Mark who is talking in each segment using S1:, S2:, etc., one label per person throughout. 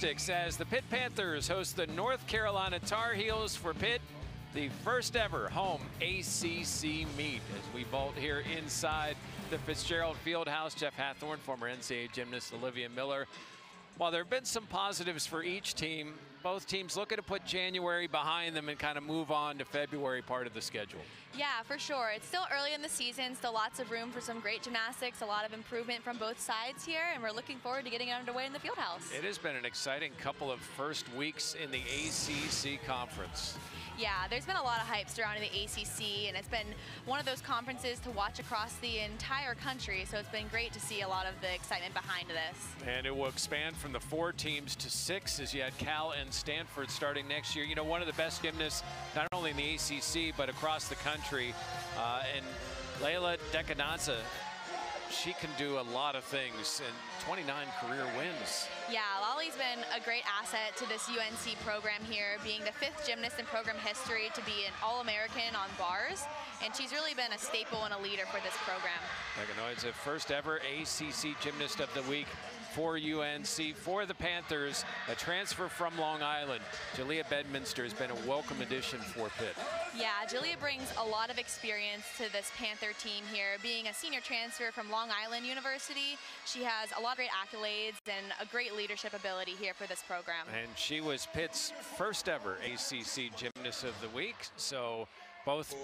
S1: Gymnastics as the Pitt Panthers host the North Carolina Tar Heels for Pitt, the first ever home ACC meet. As we vault here inside the Fitzgerald Fieldhouse, Jeff Hathorn, former NCAA gymnast Olivia Miller. While there have been some positives for each team, both teams looking to put January behind them and kind of move on to February part of the schedule.
S2: Yeah, for sure. It's still early in the season, still lots of room for some great gymnastics, a lot of improvement from both sides here, and we're looking forward to getting it underway in the Fieldhouse.
S1: It has been an exciting couple of first weeks in the ACC conference.
S2: Yeah, there's been a lot of hype surrounding the ACC, and it's been one of those conferences to watch across the entire country, so it's been great to see a lot of the excitement behind this.
S1: And it will expand from the 4 teams to 6 as you had Cal and Stanford starting next year. You know, one of the best gymnasts, not only in the ACC, but across the country, and Layla Decananza, she can do a lot of things, and 29 career wins.
S2: Yeah, Lolly's been a great asset to this UNC program here, being the 5th gymnast in program history to be an All-American on bars, and she's really been a staple and a leader for this program. Decanoid's
S1: the first ever ACC Gymnast of the Week for UNC. For the Panthers, a transfer from Long Island, Jah'Liyah Bedminster has been a welcome addition for Pitt.
S2: Yeah, Jah'Liyah brings a lot of experience to this Panther team here. Being a senior transfer from Long Island University, she has a lot of great accolades and a great leadership ability here for this program.
S1: And she was Pitt's first ever ACC Gymnast of the Week, so both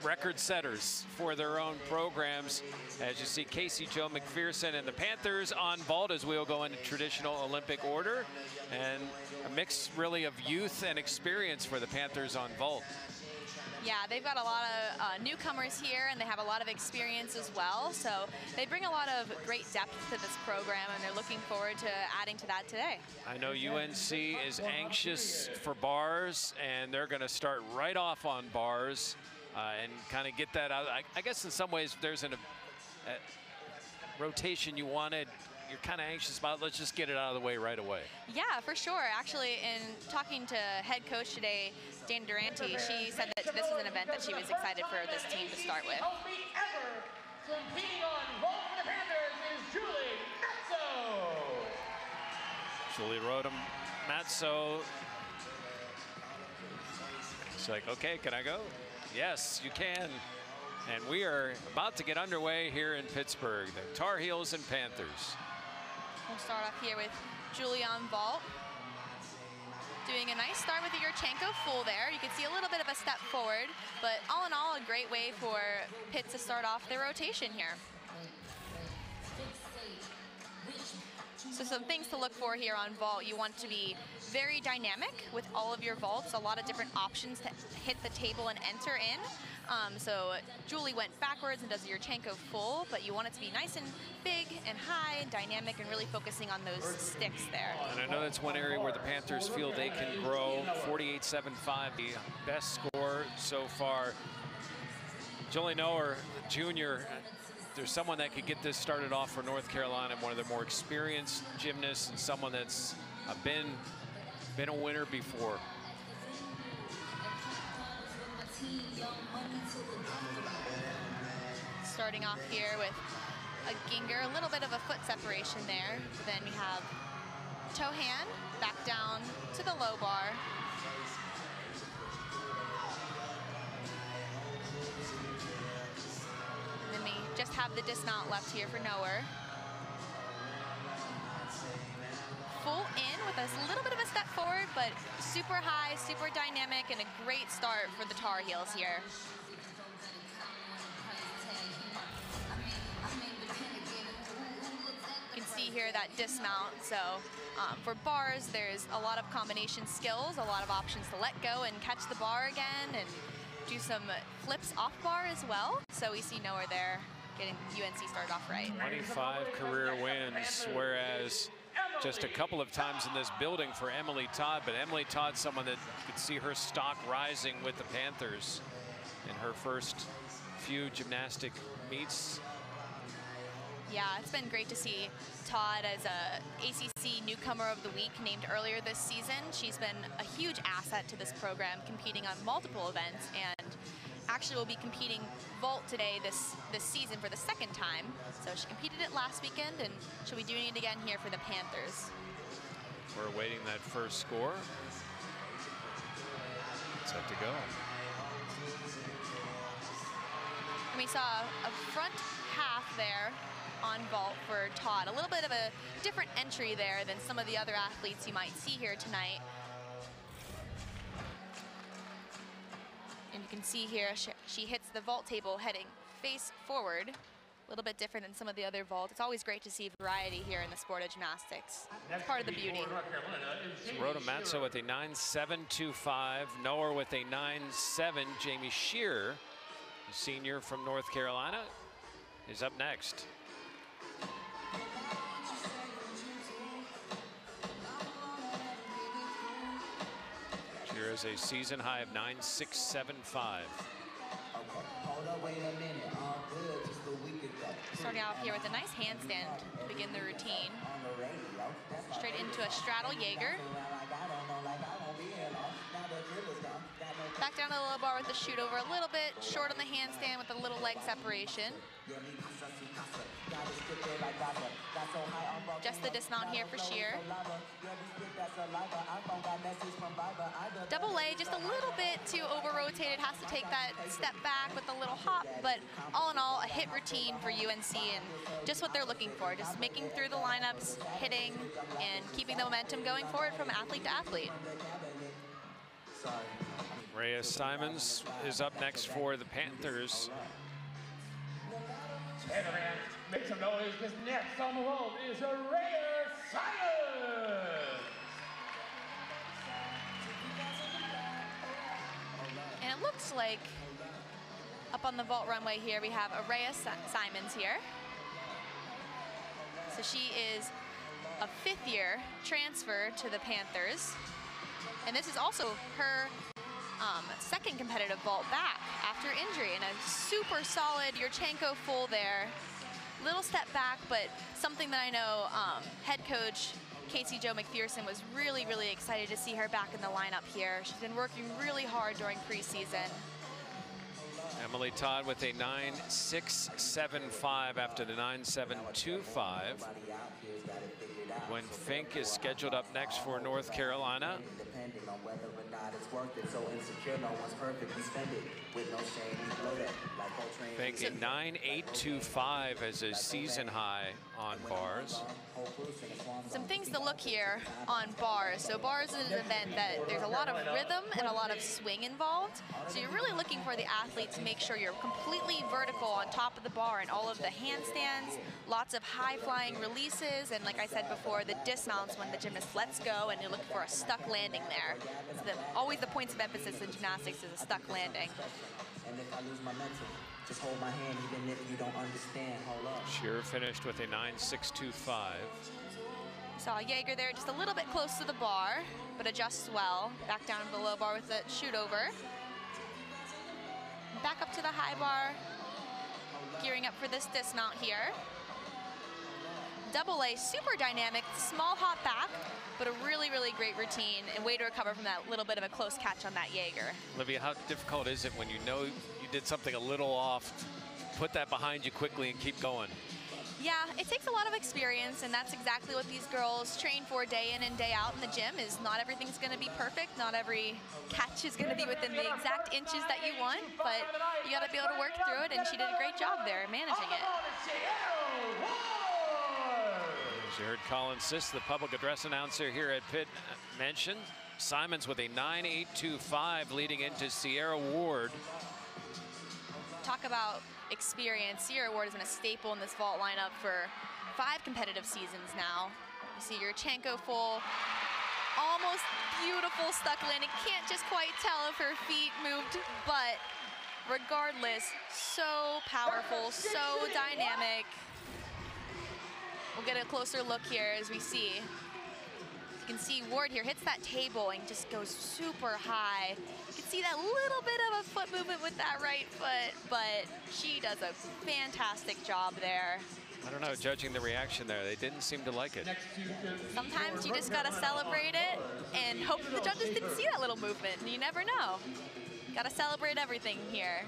S1: record setters for their own programs. As you see, Casey Jo McPherson and the Panthers on vault as we'll go into traditional Olympic order, and a mix really of youth and experience for the Panthers on vault.
S2: Yeah, they've got a lot of newcomers here, and they have a lot of experience as well. So they bring a lot of great depth to this program, and they're looking forward to adding to that today.
S1: I know UNC is anxious for bars, and they're going to start right off on bars and kind of get that out. I guess in some ways there's a rotation you wanted. You're kind of anxious about, let's just get it out of the way right away.
S2: Yeah, for sure. Actually, in talking to head coach today, Dan Durante, she said that this was an event that she was excited for this team to start with.
S3: Competing on vault for the Panthers is
S1: Julie Rodham Matzo. She's like, okay, can I go? Yes, you can. And we are about to get underway here in Pittsburgh, the Tar Heels and Panthers.
S2: We'll start off here with Julie on vault. Doing a nice start with the Yurchenko full there. You can see a little bit of a step forward, but all in all, a great way for Pitt to start off their rotation here. So some things to look for here on vault. You want to be very dynamic with all of your vaults, a lot of different options to hit the table and enter in. So Julie went backwards and does Yurchenko full, but you want it to be nice and big and high and dynamic and really focusing on those sticks there.
S1: And I know that's one area where the Panthers feel they can grow. 48.75, the best score so far. Jolie Noer Jr., there's someone that could get this started off for North Carolina, one of the more experienced gymnasts and someone that's been a winner before.
S2: Starting off here with a Ginger, a little bit of a foot separation there. Then we have toe hand, back down to the low bar. And then we just have the dismount left here for Noer. Full in with a little bit of a step forward, but super high, super dynamic, and a great start for the Tar Heels here. You can see here that dismount. So for bars, there's a lot of combination skills, a lot of options to let go and catch the bar again, and do some flips off bar as well. So we see Noer there getting UNC started off right.
S1: 25 career wins, whereas just a couple of times in this building for Emily Todd, but Emily Todd, someone that could see her stock rising with the Panthers in her first few gymnastic meets.
S2: Yeah, it's been great to see Todd as a ACC Newcomer of the Week named earlier this season. She's been a huge asset to this program, competing on multiple events, and actually will be competing vault today this season for the 2nd time. So she competed it last weekend, and she'll be doing it again here for the Panthers.
S1: We're awaiting that first score. Set to go.
S2: And we saw a front half there on vault for Todd. A little bit of a different entry there than some of the other athletes you might see here tonight. And you can see here, she hits the vault table heading face forward. A little bit different than some of the other vaults. It's always great to see variety here in the sport of gymnastics. It's part of the beauty.
S1: Rhoda Matzo with a 9.725. Noah with a 9.7. Jamie Shearer, a senior from North Carolina, is up next. Shearer has a season high of 9.675.
S2: Starting off here with a nice handstand to begin the routine. Straight into a straddle Jaeger. Back down to the low bar with the shoot over, a little bit short on the handstand with a little leg separation. Just the dismount here for Shearer. Double A, just a little bit too over-rotated, has to take that step back with a little hop, but all in all, a hit routine for UNC and just what they're looking for, just making through the lineups, hitting, and keeping the momentum going forward from athlete to athlete.
S1: Arayah Simmons is up next for the Panthers.
S3: And make some noise, this next on the roll is Arayah Simmons.
S2: And it looks like up on the vault runway here, we have Arayah Simmons here. So she is a fifth-year transfer to the Panthers. And this is also her second competitive vault back after injury, and a super solid Yurchenko full there. Little step back, but something that I know head coach Casey Jo McPherson was really, really excited to see her back in the lineup here. She's been working really hard during preseason.
S1: Emily Todd with a 9.675 after the 9.725. When Fink is scheduled up next for North Carolina. Fink at 9.825 as a season high on bars.
S2: Some things to look here on bars. So bars is an event that there's a lot of rhythm and a lot of swing involved. So you're really looking for the athlete to make sure you're completely vertical on top of the bar and all of the handstands, lots of high flying releases, and like I said before, the dismounts when the gymnast lets go and you're looking for a stuck landing there. So always the points of emphasis in gymnastics is a stuck landing.
S4: And if I lose my mental, just hold my hand even if you don't understand. Hold up.
S1: Shearer finished with a 9.625.
S2: Saw Jaeger there just a little bit close to the bar, but adjusts well. Back down to the low bar with the shoot over. Back up to the high bar, gearing up for this dismount here. Double A, super dynamic, small hop back, but a really, really great routine and way to recover from that little bit of a close catch on that Jaeger.
S1: Olivia, how difficult is it when you know you did something a little off, put that behind you quickly and keep going?
S2: Yeah, it takes a lot of experience, and that's exactly what these girls train for day in and day out in the gym. Is not everything's going to be perfect, not every catch is going to be within the exact inches that you want, but you got to be able to work through it, and she did a great job there managing it.
S1: As you heard Colin Siss, the public address announcer here at Pitt, mentioned Simmons with a 9.825 leading into Ciara Ward.
S2: Talk about experience. Ciara Ward has been a staple in this vault lineup for 5 competitive seasons now. You see Yurchenko full, almost beautiful stuck landing. Can't just quite tell if her feet moved, but regardless, so powerful, so dynamic. We'll get a closer look here as we see. You can see Ward here hits that table and just goes super high. You can see that little bit of a foot movement with that right foot, but she does a fantastic job there.
S1: I don't know, judging the reaction there, they didn't seem to like it.
S2: Sometimes you just gotta celebrate it and hope that the judges didn't see that little movement. You never know. Gotta celebrate everything here.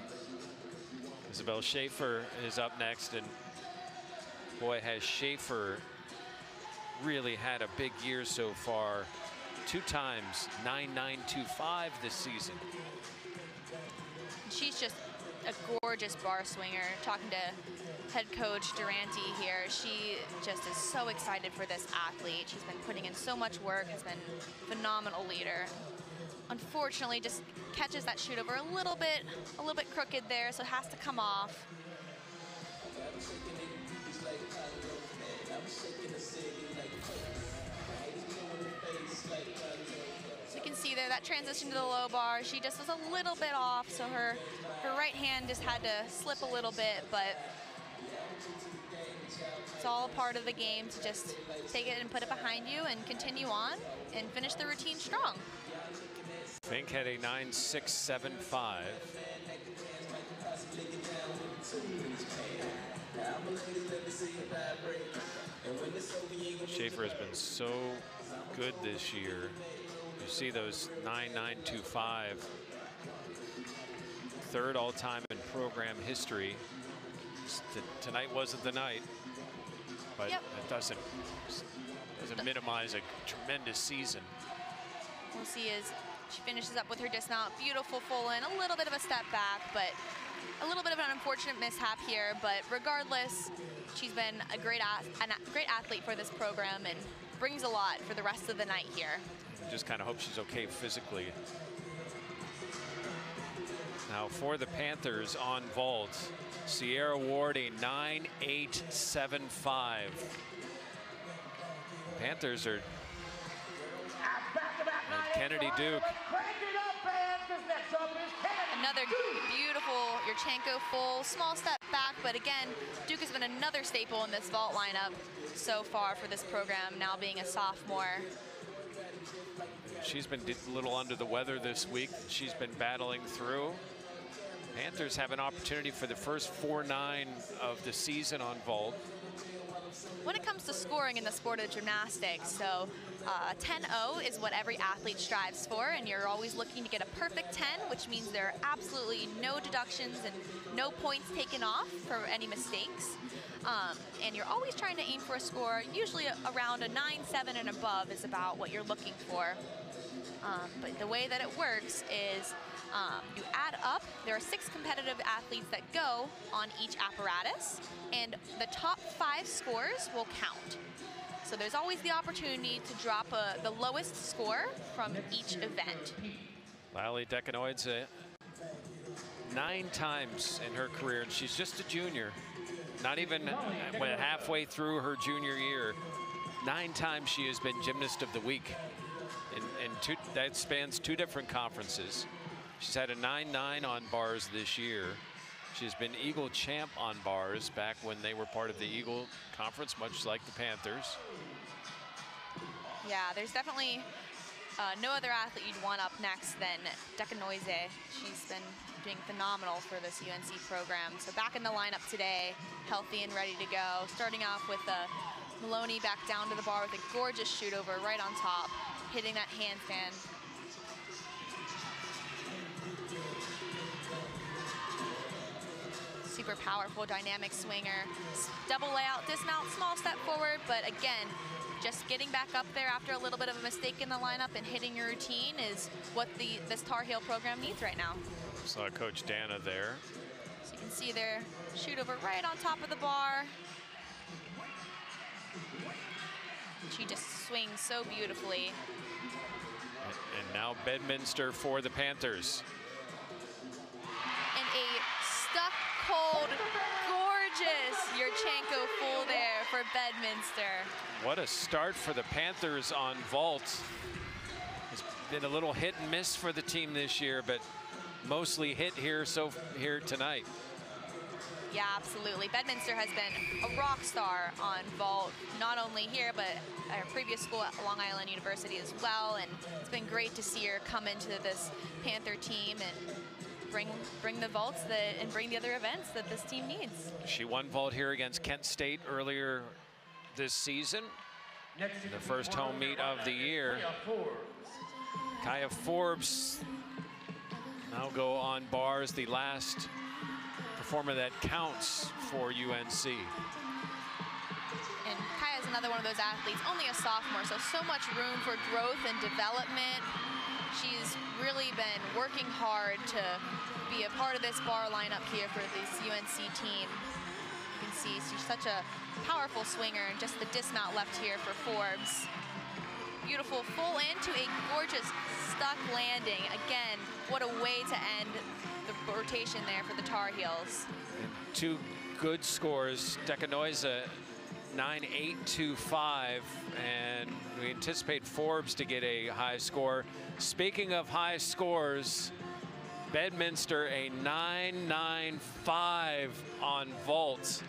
S1: Isabel Schaefer is up next, and boy, has Schaefer really had a big year so far. 2 times 9.925 this season.
S2: She's just a gorgeous bar swinger. Talking to head coach Durante here, she just is so excited for this athlete. She's been putting in so much work, has been a phenomenal leader. Unfortunately, just catches that shoot over a little bit crooked there, so it has to come off. So you can see there that transition to the low bar, she just was a little bit off, so her right hand just had to slip a little bit, but it's all a part of the game to just take it and put it behind you and continue on and finish the routine strong.
S1: Fink had a 9.675. Schaefer has been so good this year. You see those 9.925, third all-time in program history. Tonight wasn't the night, but
S2: Yep.
S1: it doesn't minimize a tremendous season.
S2: We'll see as she finishes up with her dismount. Beautiful full in, a little bit of a step back, but a little bit of an unfortunate mishap here. But regardless, she's been a great athlete for this program and brings a lot for the rest of the night here.
S1: Just kind of hope she's okay physically. Now for the Panthers on vault, Ciara Ward a 9.875. Panthers are Kennedy Duke.
S2: Another beautiful Yurchenko full, small step back, but again, Duke has been another staple in this vault lineup so far for this program, now being a sophomore.
S1: She's been a little under the weather this week. She's been battling through. Panthers have an opportunity for the first 4-9 of the season on vault.
S2: When it comes to scoring in the sport of gymnastics, so 10-0 is what every athlete strives for, and you're always looking to get a perfect 10, which means there are absolutely no deductions and no points taken off for any mistakes. And you're always trying to aim for a score, usually around a 9-7 and above is about what you're looking for. But the way that it works is you add up, there are 6 competitive athletes that go on each apparatus, and the top 5 scores will count. So there's always the opportunity to drop the lowest score from each event.
S1: Hallie Decanoid's 9 times in her career, and she's just a junior. Not even halfway through her junior year. 9 times she has been Gymnast of the Week. And that spans 2 different conferences. She's had a 9.9 on bars this year. She's been Eagle champ on bars back when they were part of the Eagle Conference, much like the Panthers.
S2: Yeah, there's definitely no other athlete you'd want up next than Decanoise. She's been doing phenomenal for this UNC program. So back in the lineup today, healthy and ready to go. Starting off with Maloney back down to the bar with a gorgeous shoot over right on top, hitting that handstand. Super powerful, dynamic swinger. Double layout, dismount, small step forward, but again, just getting back up there after a little bit of a mistake in the lineup and hitting your routine is what this Tar Heel program needs right now.
S1: Saw Coach Dana there.
S2: So you can see there, shoot over right on top of the bar. She just swings so beautifully.
S1: And now Bedminster for the Panthers.
S2: And a stuck cold, gorgeous Yurchenko full there for Bedminster.
S1: What a start for the Panthers on vault. It's been a little hit and miss for the team this year, but mostly hit here tonight.
S2: Yeah, absolutely. Bedminster has been a rock star on vault, not only here, but at her previous school at Long Island University as well. And it's been great to see her come into this Panther team and bring the vaults and bring the other events that this team needs.
S1: She won vault here against Kent State earlier this season. The first home meet of the year. Kaya Forbes now go on bars, the last performer that counts for UNC.
S2: And Kaya's another one of those athletes, only a sophomore, so much room for growth and development. She's really been working hard to be a part of this bar lineup here for this UNC team. You can see she's such a powerful swinger, and just the dismount left here for Forbes. Beautiful full into a gorgeous stuck landing. Again, what a way to end the rotation there for the Tar Heels.
S1: And two good scores. Dekanoiza 9.825, and we anticipate Forbes to get a high score. Speaking of high scores, Bedminster a 9.95 on vault.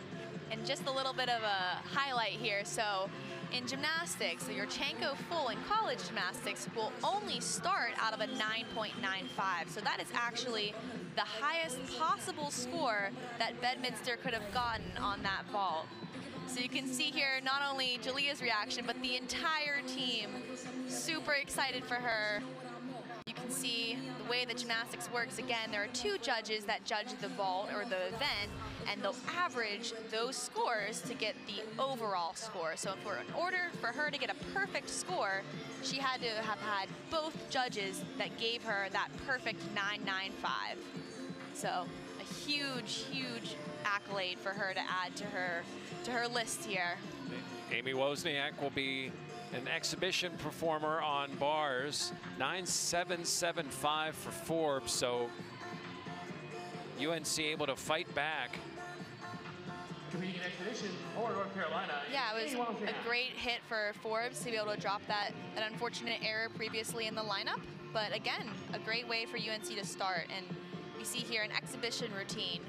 S2: And just a little bit of a highlight here. So in gymnastics, the Yurchenko full in college gymnastics will only start out of a 9.95. So that is actually the highest possible score that Bedminster could have gotten on that vault. So you can see here not only Jah'Liyah's reaction, but the entire team super excited for her. You can see the way that gymnastics works. Again, there are two judges that judge the vault or the event, and they'll average those scores to get the overall score. So in order for her to get a perfect score, she had to have had both judges that gave her that perfect 9.95. So a huge, huge accolade for her to add to her list here.
S1: Amy Wozniak will be an exhibition performer on bars. 9.775 for Forbes, so UNC able to fight back.
S3: Competing in exhibition for North Carolina.
S2: Yeah, it was a great hit for Forbes to be able to drop that unfortunate error previously in the lineup. But again, a great way for UNC to start. And we see here an exhibition routine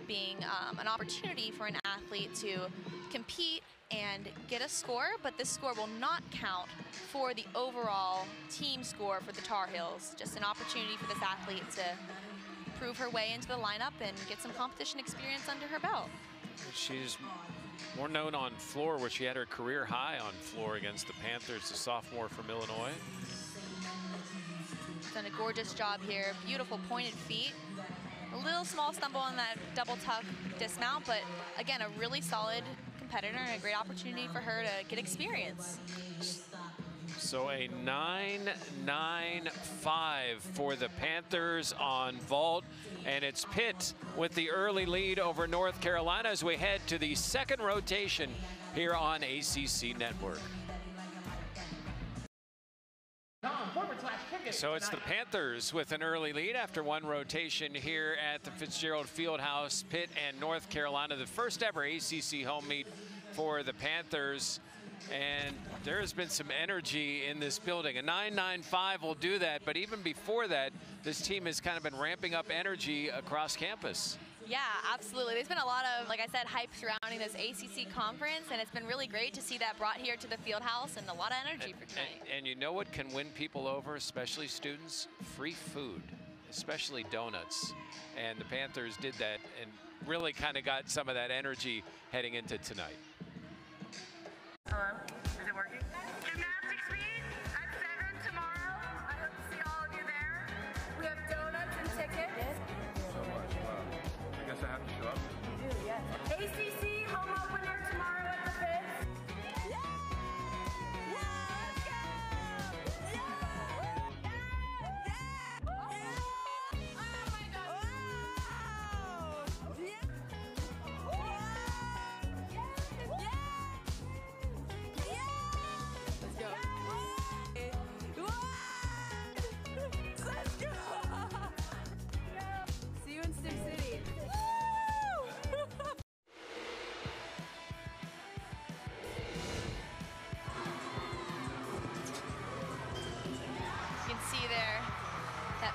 S2: being an opportunity for an athlete to compete and get a score, but this score will not count for the overall team score for the Tar Heels. Just an opportunity for this athlete to prove her way into the lineup and get some competition experience under her belt.
S1: She's more known on floor, where she had her career high on floor against the Panthers, the sophomore from Illinois.
S2: Done a gorgeous job here. Beautiful pointed feet. A little small stumble on that double tuck dismount, but again, a really solid competitor and a great opportunity for her to get experience.
S1: So a 9.95 for the Panthers on vault, and it's Pitt with the early lead over North Carolina as we head to the second rotation here on ACC Network. So it's the Panthers with an early lead after one rotation here at the Fitzgerald Fieldhouse. Pitt and North Carolina, the first ever ACC home meet for the Panthers. And there has been some energy in this building. A 9.95 will do that, but even before that, this team has kind of been ramping up energy across campus.
S2: Yeah, absolutely. There's been a lot of, like I said, hype surrounding this ACC conference, and it's been really great to see that brought here to the Fieldhouse, and a lot of energy for tonight.
S1: And you know what can win people over, especially students? Free food, especially donuts. And the Panthers did that and really kind of got some of that energy heading into tonight.
S5: Hello, is it working? Gymnastics meet at 7 tomorrow. I hope to see all of you there. We have donuts and tickets.
S3: So much. Wow. I guess I have to show up.
S5: You do, yes. ACC home opener tomorrow at the Pitt. Yeah! Let's go! Yeah! Yeah! Oh my God! Wow! Yeah! Let's go. Let's go. See you in Sim City.
S2: You can see there that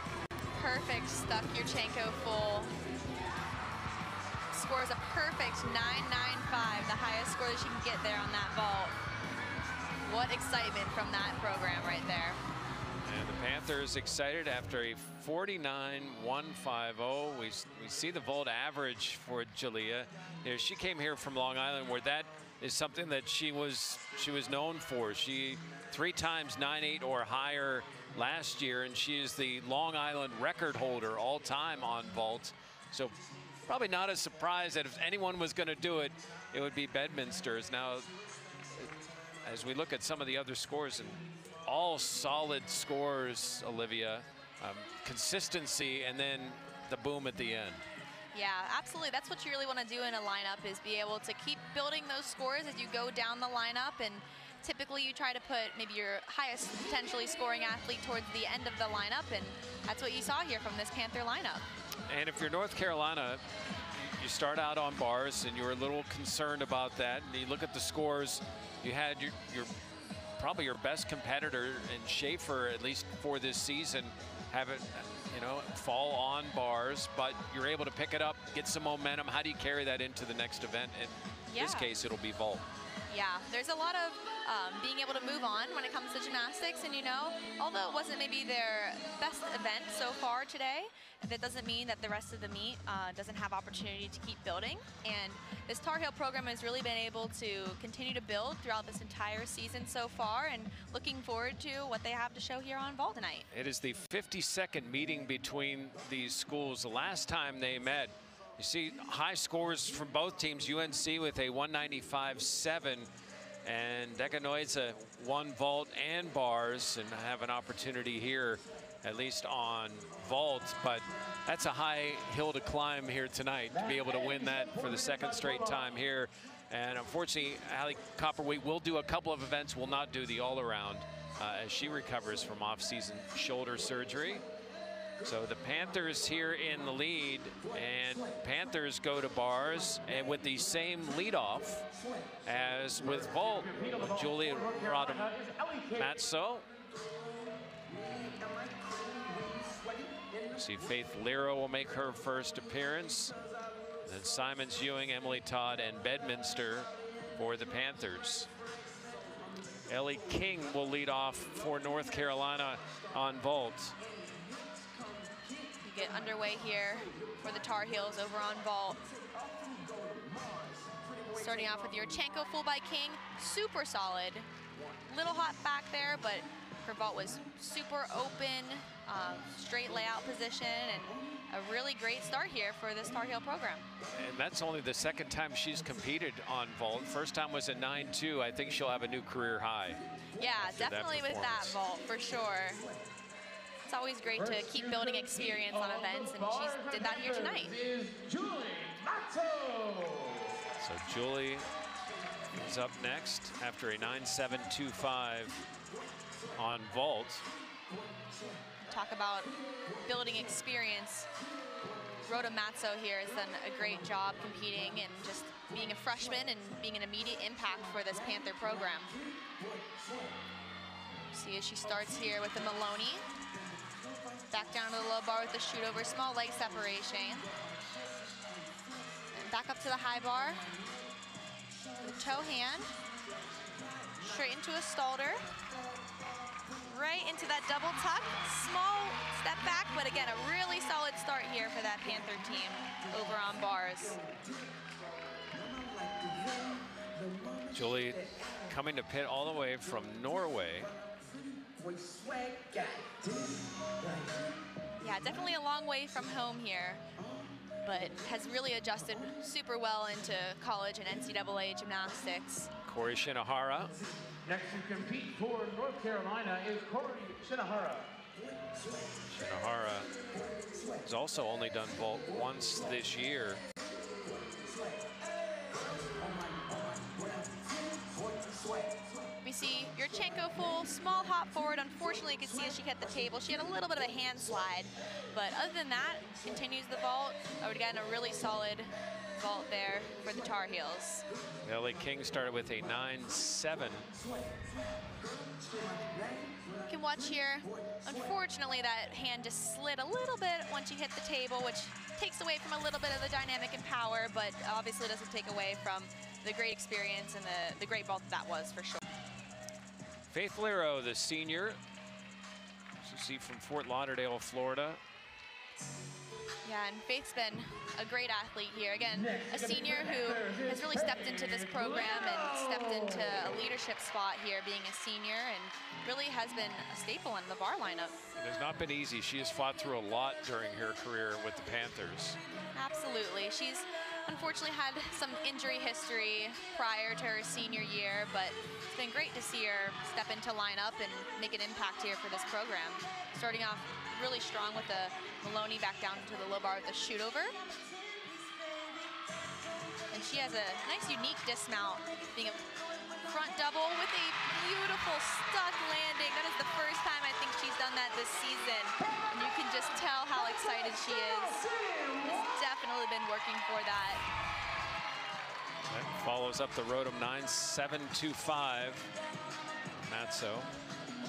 S2: perfect stuck Yurchenko full. Scores a perfect 9.95, the highest score that she can get there on that vault. What excitement from that program right there.
S1: And the Panthers excited after a 49.150. We see the vault average for Jah'Liyah. You know, she came here from Long Island, where that is something that she was known for. She 3 times 9.8 or higher last year, and she is the Long Island record holder all time on vault. So probably not a surprise that if anyone was going to do it, it would be Bedminster's. Now, as we look at some of the other scores, and all solid scores, Olivia, consistency, and then the boom at the end.
S2: Yeah, absolutely. That's what you really want to do in a lineup, is be able to keep building those scores as you go down the lineup. And typically you try to put maybe your highest potentially scoring athlete towards the end of the lineup, and that's what you saw here from this Panther lineup.
S1: And if you're North Carolina, you start out on bars and you're a little concerned about that, and you look at the scores, you had your probably your best competitor in Schaefer, at least for this season, have it, you know, fall on bars, but you're able to pick it up, get some momentum. How do you carry that into the next event? In this case, it'll be vault.
S2: Yeah, there's a lot of being able to move on when it comes to gymnastics, and you know, although it wasn't maybe their best event so far today, that doesn't mean that the rest of the meet doesn't have opportunity to keep building. And this Tar Heel program has really been able to continue to build throughout this entire season so far, and looking forward to what they have to show here on vault tonight.
S1: It is the 52nd meeting between these schools. The last time they met, you see high scores from both teams. UNC with a 195.7, and Decanoidza won vault and bars, and have an opportunity here, at least on vault. But that's a high hill to climb here tonight, to be able to win that for the second straight time here. And unfortunately, Hallie Copperwheat will do a couple of events, will not do the all-around as she recovers from off-season shoulder surgery. So the Panthers here in the lead, and Panthers go to bars, and with the same leadoff as with vault, Julia Matzo. See, Faith Lero will make her first appearance. Then Simons, Ewing, Emily Todd, and Bedminster for the Panthers. Ellie King will lead off for North Carolina on vault.
S2: Get underway here for the Tar Heels over on vault. Starting off with Yurchenko full by King, super solid. Little hot back there, but her vault was super open, straight layout position, and a really great start here for this Tar Heel program.
S1: And that's only the second time she's competed on vault. First time was a 9.2. I think she'll have a new career high.
S2: Yeah, definitely with that vault, for sure. It's always great to keep building experience on events, and she did that here tonight.
S1: So Julie is up next after a 9.725 on vault.
S2: Talk about building experience. Rhoda Matzo here has done a great job competing and just being a freshman and being an immediate impact for this Panther program. See as she starts here with the Maloney. Back down to the low bar with the shoot over, small leg separation. And back up to the high bar. The toe hand. Straight into a stalder. Right into that double tuck. Small step back, but again, a really solid start here for that Panther team over on bars.
S1: Julie coming to Pitt all the way from Norway.
S2: Yeah, definitely a long way from home here, but has really adjusted super well into college and NCAA gymnastics.
S1: Corey Shinohara.
S3: Next to compete for North Carolina is Corey Shinohara.
S1: Shinohara has also only done vault once this year.
S2: We see Yurchenko full, small hop forward. Unfortunately, you can see as she hit the table, she had a little bit of a hand slide. But other than that, continues the vault. Again, a really solid vault there for the Tar Heels.
S1: Ellie King started with a 9.7.
S2: You can watch here, unfortunately, that hand just slid a little bit once you hit the table, which takes away from a little bit of the dynamic and power, but obviously doesn't take away from the great experience and the great vault that was, for sure.
S1: Faith Lero, the senior, as you see from Fort Lauderdale, Florida.
S2: Yeah, and Faith's been a great athlete here. Again, a senior who has really stepped into this program and stepped into a leadership spot here, being a senior, and really has been a staple in the bar lineup.
S1: It has not been easy. She has fought through a lot during her career with the Panthers.
S2: Absolutely. She's unfortunately had some injury history prior to her senior year, but it's been great to see her step into lineup and make an impact here for this program. Starting off really strong with the Maloney back down to the low bar with the shoot over. And she has a nice unique dismount, being a front double with a beautiful stuck landing. That is the first time I think she's done that this season. And you can just tell how excited she is. Has definitely been working for that.
S1: That follows up the Rodham 9.725. Matzo.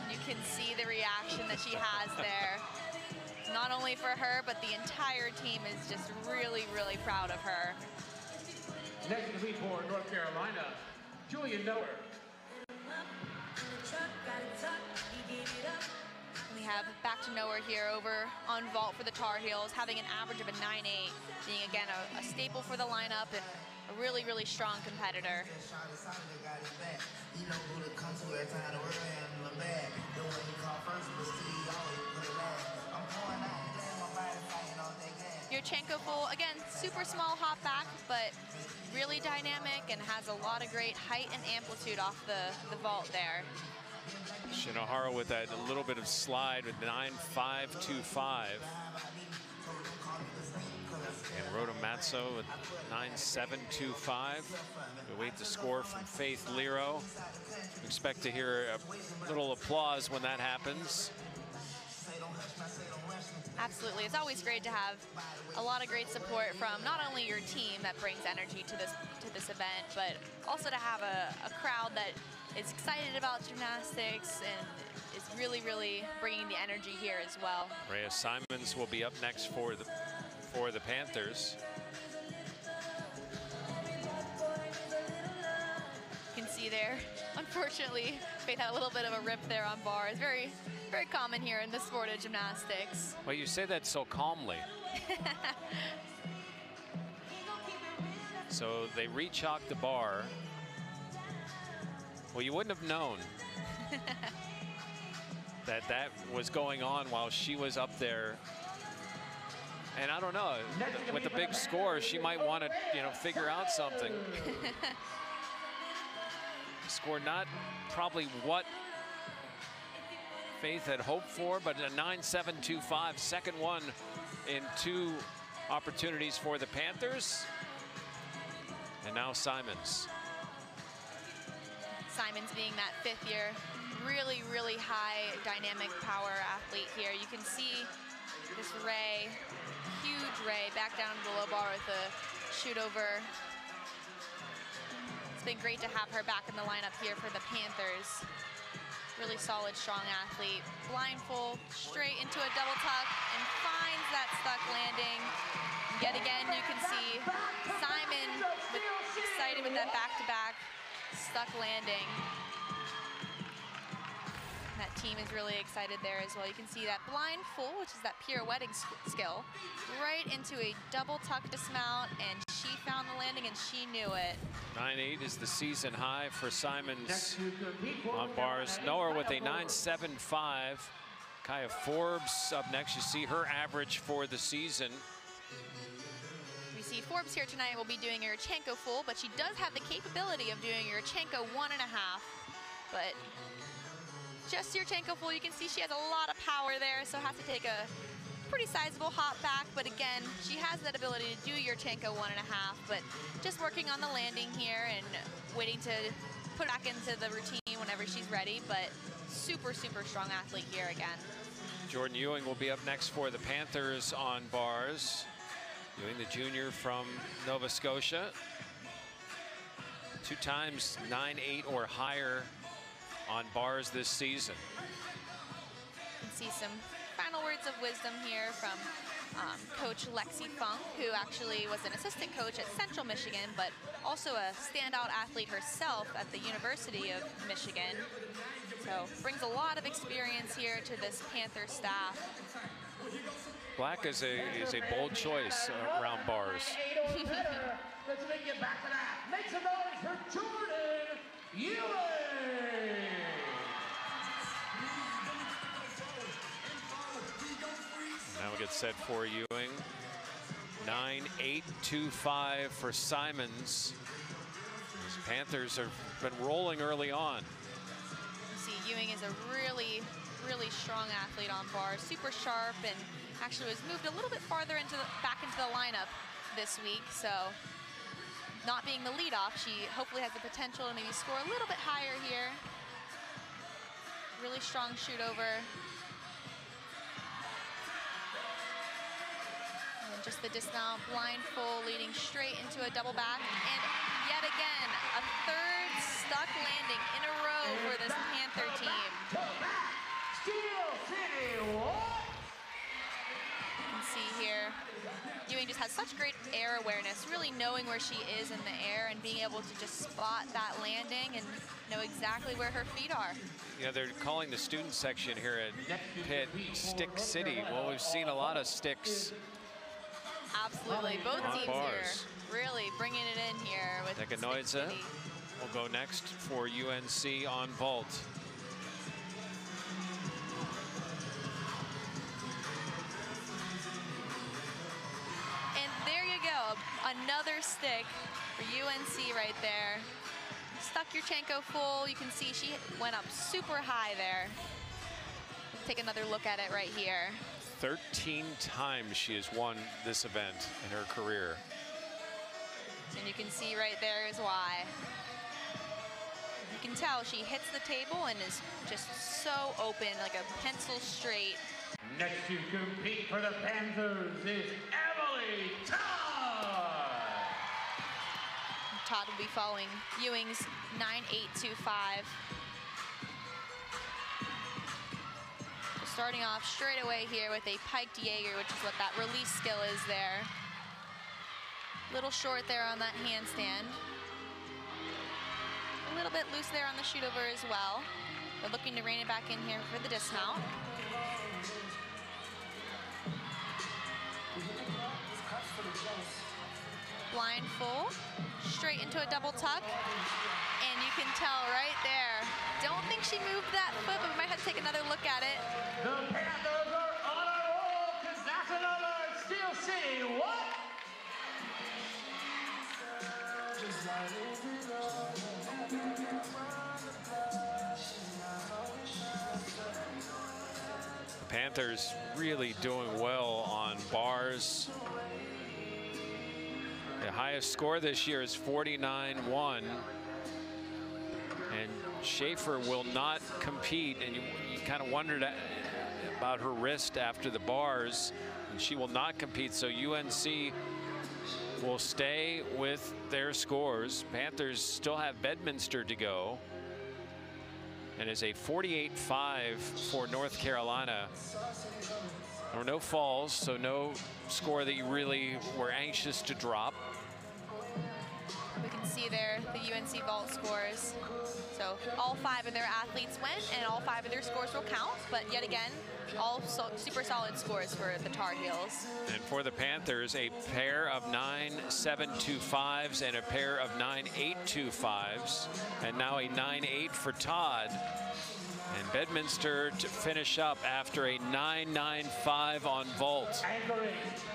S2: You can see the reaction that she has there. Not only for her, but the entire team is just really, really proud of her.
S3: Next to compete for North Carolina, Jordyn Ewing.
S2: We have back to nowhere here over on vault for the Tar Heels, having an average of a 9.8, being again a staple for the lineup and a really, really strong competitor. Yurchenko full, again, super small hop back, but really dynamic and has a lot of great height and amplitude off the vault there.
S1: Shinohara with that a little bit of slide with 9.525. And Rodham Matzo with 9.725. We wait the score from Faith Lero. We expect to hear a little applause when that happens.
S2: Absolutely, it's always great to have a lot of great support from not only your team that brings energy to this event, but also to have a crowd that is excited about gymnastics and is really, really bringing the energy here as well.
S1: Arayah Simmons will be up next for the Panthers.
S2: You can see there, unfortunately, Faith had a little bit of a rip there on bars. Very, very common here in the sport of gymnastics.
S1: Well, you say that so calmly. So they re-chalk the bar. Well, you wouldn't have known that was going on while she was up there. And I don't know, with the big score, she might want to, figure out something. Score not probably what Faith had hoped for, but a 9.725, second one in 2 opportunities for the Panthers. And now Simmons.
S2: Simmons being that 5th year, really, really high dynamic power athlete here. You can see this ray, huge ray, back down to the low bar with a shoot over. It's been great to have her back in the lineup here for the Panthers. Really solid, strong athlete. Blindfold, straight into a double tuck, and finds that stuck landing. Yet again, you can see Simon excited with that back-to-back stuck landing. That team is really excited there as well. You can see that blind full, which is that pirouetting skill, right into a double tuck dismount, and she found the landing and she knew it.
S1: 9.8 is the season high for Simmons on bars. Noah with a 9.75. Kaya Forbes up next. You see her average for the season.
S2: We see Forbes here tonight will be doing a Yurchenko full, but she does have the capability of doing a Yurchenko 1.5. But just Yurchenko full, you can see she has a lot of power there, so has to take a pretty sizable hop back. But again, she has that ability to do Yurchenko 1.5, but just working on the landing here and waiting to put back into the routine whenever she's ready. But super, super strong athlete here again.
S1: Jordyn Ewing will be up next for the Panthers on bars. Ewing, the junior from Nova Scotia. 2 times 9.8 or higher on bars this season.
S2: You can see some final words of wisdom here from Coach Lexi Funk, who actually was an assistant coach at Central Michigan, but also a standout athlete herself at the University of Michigan. So brings a lot of experience here to this Panther staff.
S1: Black is a bold choice around bars.
S3: Let's get back to that. Make some noise for Jordyn Ewing.
S1: Now we get set for Ewing. 9.825 for Simmons. These Panthers have been rolling early on.
S2: You see, Ewing is a really strong athlete on bars, super sharp, and actually was moved a little bit farther back into the lineup this week. So not being the leadoff, she hopefully has the potential to maybe score a little bit higher here. Really strong shoot over. And just the dismount, blindfold, leading straight into a double back. And yet again, a third stuck landing in a row for this Panther team. You can see here, Ewing just has such great air awareness, really knowing where she is in the air and being able to just spot that landing and know exactly where her feet are.
S1: You know, they're calling the student section here at Pitt Stick City. Well, we've seen a lot of sticks.
S2: Absolutely, both teams here really bringing it in here with
S1: Dekanoidze will go next for UNC on vault.
S2: And there you go, another stick for UNC right there. Stuck Yurchenko full. You can see she went up super high there. Let's take another look at it right here.
S1: 13 times she has won this event in her career.
S2: And you can see right there is why. You can tell she hits the table and is just so open, like a pencil straight.
S3: Next to compete for the Panthers is Hallie Copperwheat.
S2: Todd will be following Ewing's 9.825. Starting off straight away here with a piked Jaeger, which is what that release skill is there. Little short there on that handstand. A little bit loose there on the shoot over as well. But looking to rein it back in here for the dismount. Blind full, straight into a double tuck. And you can tell right there, don't think she moved that foot, but we might have to take another look at it.
S3: The Panthers are on a roll, because that's another Steel City. What?
S1: Panthers really doing well on bars. The highest score this year is 49-1. And Schaefer will not compete. And you kind of wondered about her wrist after the bars. And she will not compete. So UNC will stay with their scores. Panthers still have Bedminster to go. And it's a 48-5 for North Carolina. There were no falls, so no score that you really were anxious to drop.
S2: We can see there the UNC vault scores. So all 5 of their athletes went, and all 5 of their scores will count. But yet again, all super solid scores for the Tar Heels.
S1: And for the Panthers, a pair of 9.725s and a pair of 9.825s, and now a 9.8 for Todd. And Bedminster to finish up after a 9.95 on vault.
S3: Anchoring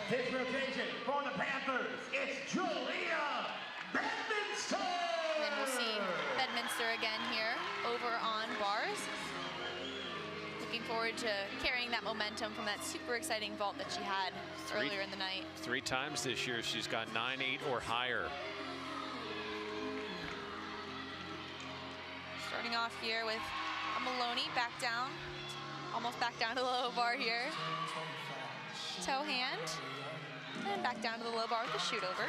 S3: this rotation for the Panthers, it's Jah'Liyah Bedminster.
S2: And then we'll see Bedminster again here over on bars. Looking forward to carrying that momentum from that super exciting vault that she had earlier in the night. 3
S1: times this year she's got 9.8 or higher.
S2: Starting off here with a Maloney back down, almost back down to the low bar here. Toe hand, and back down to the low bar with the shoot over.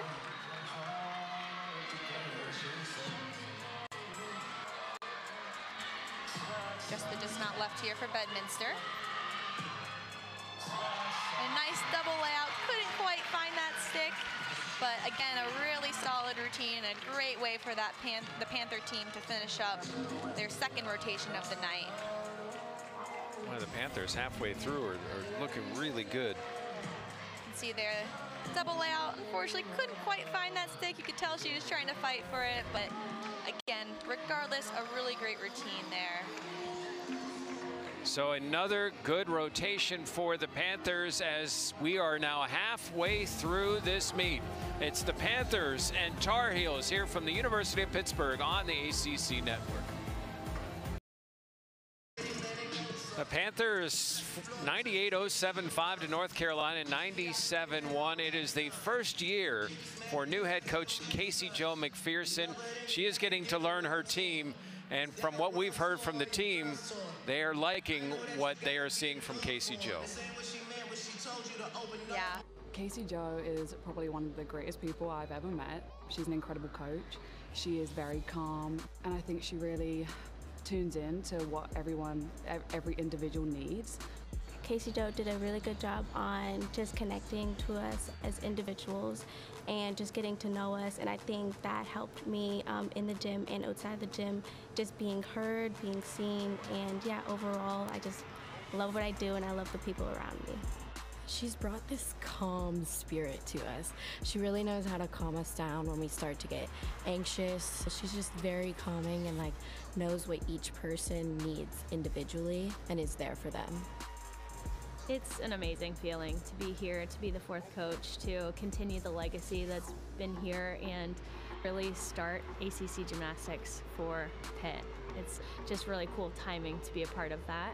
S2: Just the dismount left here for Bedminster. A nice double layout, couldn't quite find that stick, but again, a really solid routine, a great way for that the Panther team to finish up their 2nd rotation of the night.
S1: One of the Panthers halfway through are looking really good.
S2: You can see there, double layout, unfortunately couldn't quite find that stick. You could tell she was trying to fight for it, but again, regardless, a really great routine there.
S1: So another good rotation for the Panthers as we are now halfway through this meet. It's the Panthers and Tar Heels here from the University of Pittsburgh on the ACC Network. The Panthers 98-075 to North Carolina, 97-1. It is the first year for new head coach Casey Jo McPherson. She is getting to learn her team, and from what we've heard from the team, they are liking what they are seeing from Casey Jo.
S2: Yeah.
S6: Casey Jo is probably one of the greatest people I've ever met. She's an incredible coach. She is very calm, and I think she really tunes in to what every individual needs.
S7: Casey Jo did a really good job on just connecting to us as individuals and just getting to know us, and I think that helped me in the gym and outside the gym, just being heard, being seen, and yeah, overall I just love what I do and I love the people around me.
S8: She's brought this calm spirit to us. She really knows how to calm us down when we start to get anxious. She's just very calming and like knows what each person needs individually and is there for them.
S9: It's an amazing feeling to be here, to be the fourth coach, to continue the legacy that's been here and really start ACC Gymnastics for Pitt. It's just really cool timing to be a part of that.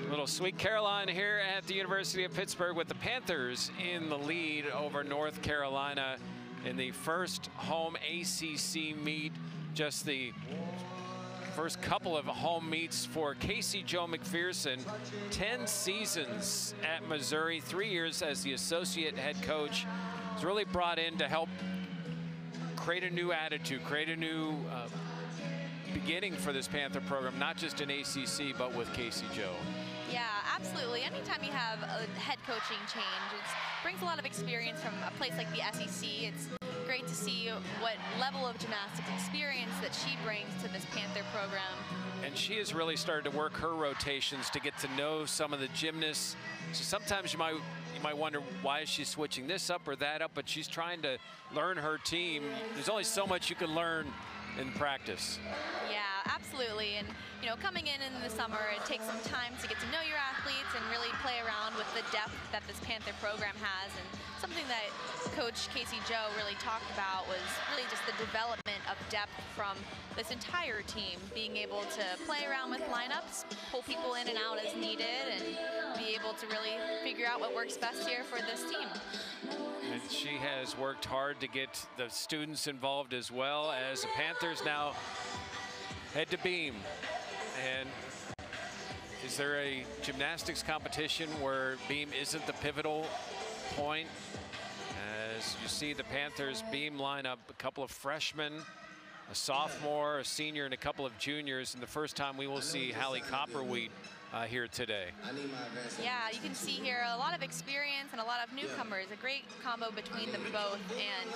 S1: Little Sweet Caroline here at the University of Pittsburgh with the Panthers in the lead over North Carolina in the first home ACC meet. Just the first couple of home meets for Casey Jo McPherson. 10 seasons at Missouri, 3 years as the associate head coach. He's really brought in to help create a new attitude, create a new beginning for this Panther program, not just in ACC, but with Casey Jo.
S2: Yeah, absolutely. Anytime you have a head coaching change, it brings a lot of experience from a place like the SEC. It's great to see what level of gymnastics experience that she brings to this Panther program.
S1: And she has really started to work her rotations to get to know some of the gymnasts. So sometimes you might wonder why is she switching this up or that up, but she's trying to learn her team. There's only so much you can learn in practice.
S2: Yeah, absolutely. And you know, coming in the summer, it takes some time to get to know your athletes and really play around with the depth that this Panther program has. And something that Coach Casey Jo really talked about was really just the development of depth from this entire team, being able to play around with lineups, pull people in and out as needed, and be able to really figure out what works best here for this team.
S1: And she has worked hard to get the students involved as well, as the Panthers now head to beam. And is there a gymnastics competition where beam isn't the pivotal point? As you see the Panthers beam line up, a couple of freshmen, a sophomore, a senior, and a couple of juniors, and the first time we will see Hallie Copperwheat here today.
S2: Yeah, you can see here a lot of experience and a lot of newcomers, a great combo between them both. And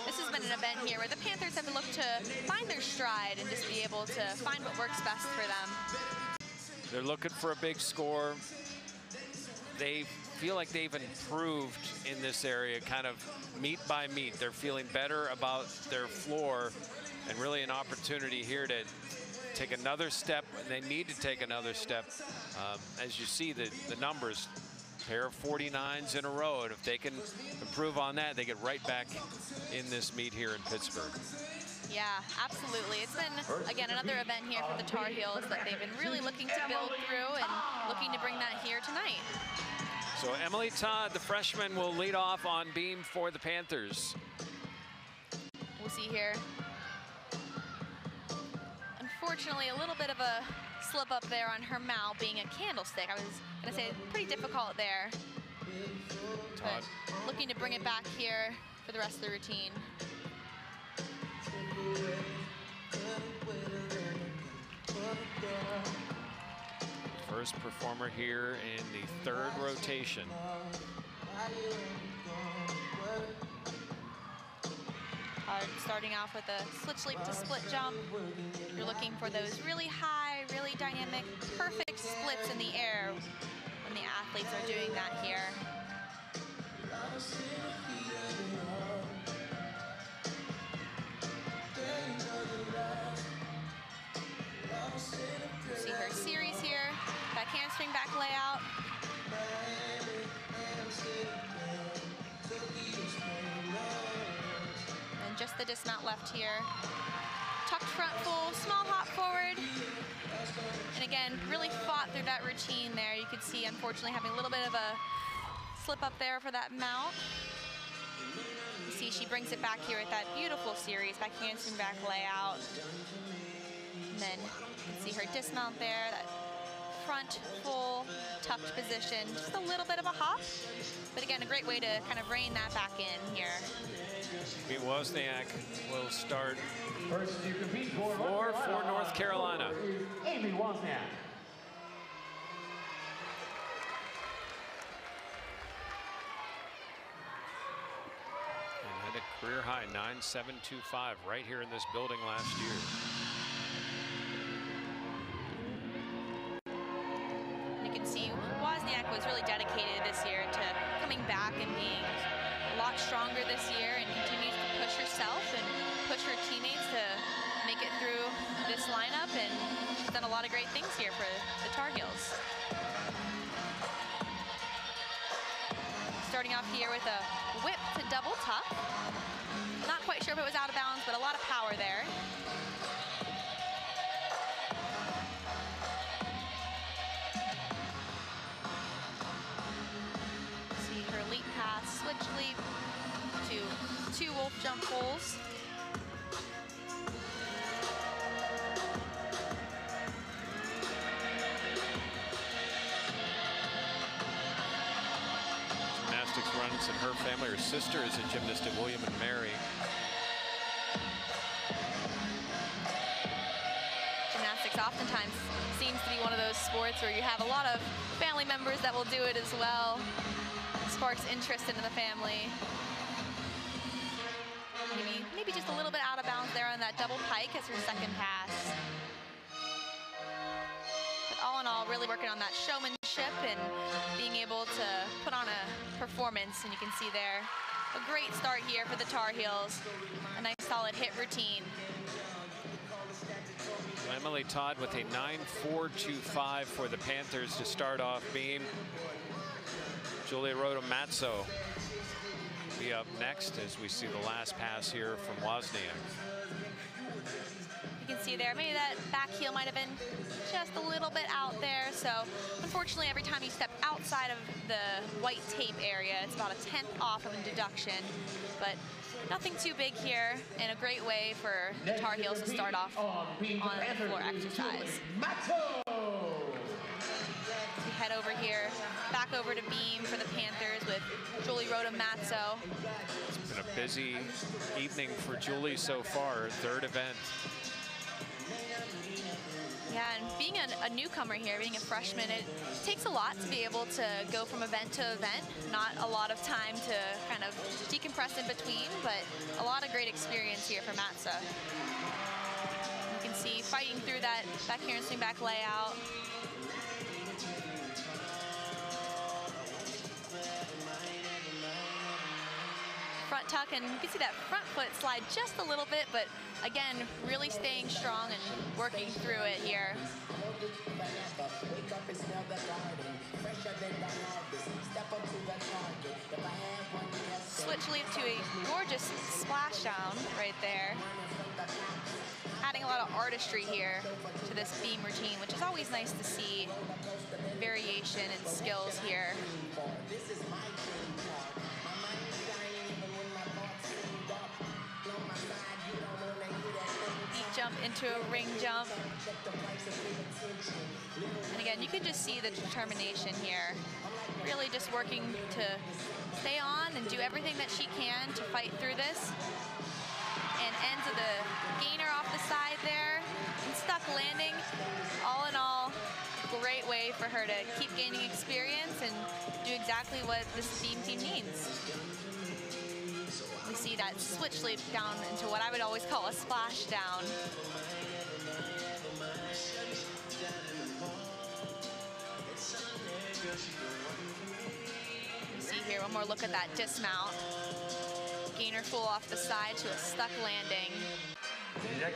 S2: this has been an event here where the Panthers have looked to find their stride and just be able to find what works best for them.
S1: They're looking for a big score. They feel like they've improved in this area kind of meet by meet. They're feeling better about their floor, and really an opportunity here to take another step. They need to take another step. As you see the numbers, pair of 49s in a row, and if they can improve on that, they get right back in this meet here in Pittsburgh.
S2: Yeah, absolutely. It's been, again, another event here for the Tar Heels that they've been really looking to build through and looking to bring that here tonight.
S1: So Emily Todd, the freshman, will lead off on beam for the Panthers.
S2: We'll see here. Unfortunately, a little bit of a slip up there on her mount being a candlestick. I was going to say pretty difficult there. But looking to bring it back here for the rest of the routine.
S1: First performer here in the third rotation.
S2: Starting off with a switch leap to split jump. You're looking for those really high, really dynamic, perfect splits in the air when the athletes are doing that here. the dismount left here. Tucked front full, small hop forward. And again, really fought through that routine there. You could see, unfortunately, having a little bit of a slip up there for that mount. You see she brings it back here with that beautiful series, back handspring back layout. And then you can see her dismount there, that front full tucked position, just a little bit of a hop. But again, a great way to kind of rein that back in here.
S1: Amy Wozniak will start
S3: First to compete for
S1: North Carolina.
S3: Amy Wozniak.
S1: And had a career high 9.725 right here in this building last year.
S2: You can see Wozniak was really dedicated this year to coming back and being a lot stronger this year, and continues to push herself and push her teammates to make it through this lineup, and she's done a lot of great things here for the Tar Heels. Starting off here with a whip to double tuck. Not quite sure if it was out of bounds, but a lot of power there. See her leap pass, switch leap to 2 wolf jump pulls.
S1: Gymnastics runs in her family. Her sister is a gymnast at William and Mary.
S2: Gymnastics oftentimes seems to be one of those sports where you have a lot of family members that will do it as well. Sparks interest into the family. Maybe just a little bit out of bounds there on that double pike as her second pass. But all in all, really working on that showmanship and being able to put on a performance. And you can see there a great start here for the Tar Heels. A nice solid hit routine.
S1: Emily Todd with a 9.425 for the Panthers to start off beam. Julia Rodomazzo be up next as we see the last pass here from Wozniak.
S2: You can see there, maybe that back heel might have been just a little bit out there. So unfortunately, every time you step outside of the white tape area, it's about a 1/10 off of a deduction. But nothing too big here, and a great way for the Tar Heels to start off on the floor exercise. We head over here, back over to beam for the Panthers with Julie Rodomazzo.
S1: It's been a busy evening for Julie so far, her third event.
S2: Yeah, and being a newcomer here, being a freshman, it takes a lot to be able to go from event to event. Not a lot of time to kind of decompress in between, but a lot of great experience here for Matza. You can see fighting through that back here and swing back layout. Front tuck, and you can see that front foot slide just a little bit, but again, really staying strong and working through it here. Switch leap to a gorgeous splashdown right there. Adding a lot of artistry here to this beam routine, which is always nice to see. Variation and skills here. Jump into a ring jump. And again, you can just see the determination here. Really just working to stay on and do everything that she can to fight through this. And ends of the gainer off the side there and stuck landing. All in all, great way for her to keep gaining experience and do exactly what this beam team needs. We see that switch leap down into what I would always call a splash down. You see here one more look at that dismount. Gainer full off the side to a stuck landing.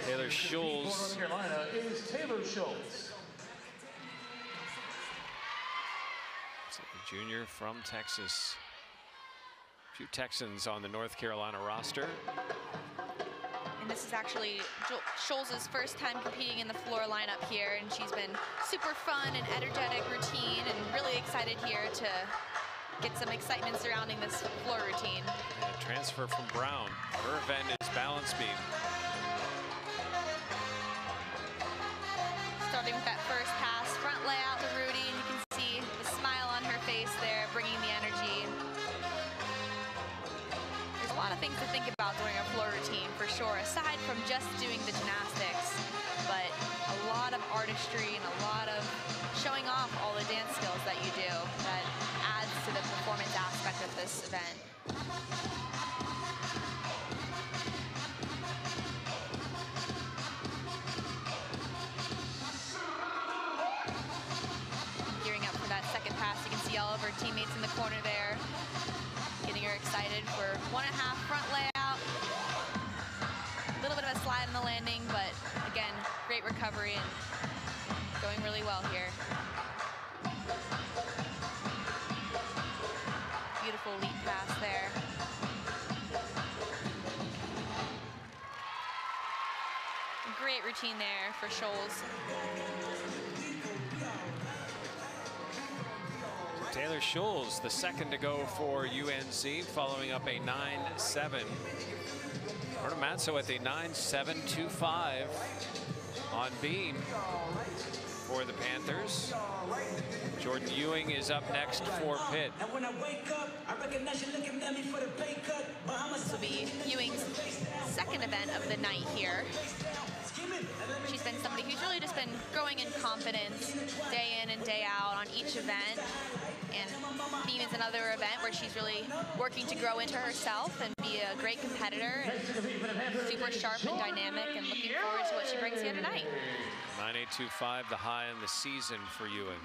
S1: Taylor Schultz.
S3: North Carolina is Taylor Schultz.
S1: Junior from Texas. A few Texans on the North Carolina roster.
S2: And this is actually Scholes' first time competing in the floor lineup here, and she's been super fun and energetic routine, and really excited here to get some excitement surrounding this floor routine.
S1: Yeah, transfer from Brown. Her event is balance beam.
S2: Starting with that first pass, front layout to Rudy, and you can see the smile on her face there, bringing the energy. There's a lot of things to think about during a floor routine, for sure, aside from just doing the gymnastics, but a lot of artistry and a lot of showing off all the dance skills that you do that adds to the performance aspect of this event. Gearing up for that second pass, you can see all of her teammates in the corner there, getting her excited for 1.5 front layout. A little bit of a slide on the landing, but again, great recovery and going really well here. Beautiful lead pass there. Great routine there for Scholes.
S1: Taylor Scholes, the second to go for UNC, following up a 9-7. Roberta Matzo at the 9.725 on beam for the Panthers. Jordyn Ewing is up next for Pitt.
S2: This will be Ewing's second event of the night here. She's been somebody who's really just been growing in confidence day in and day out on each event. And beam is another event where she's really working to grow into herself and be a great competitor, and super sharp and dynamic, and looking forward to what she brings here tonight.
S1: 9.825, the high in the season for Ewing.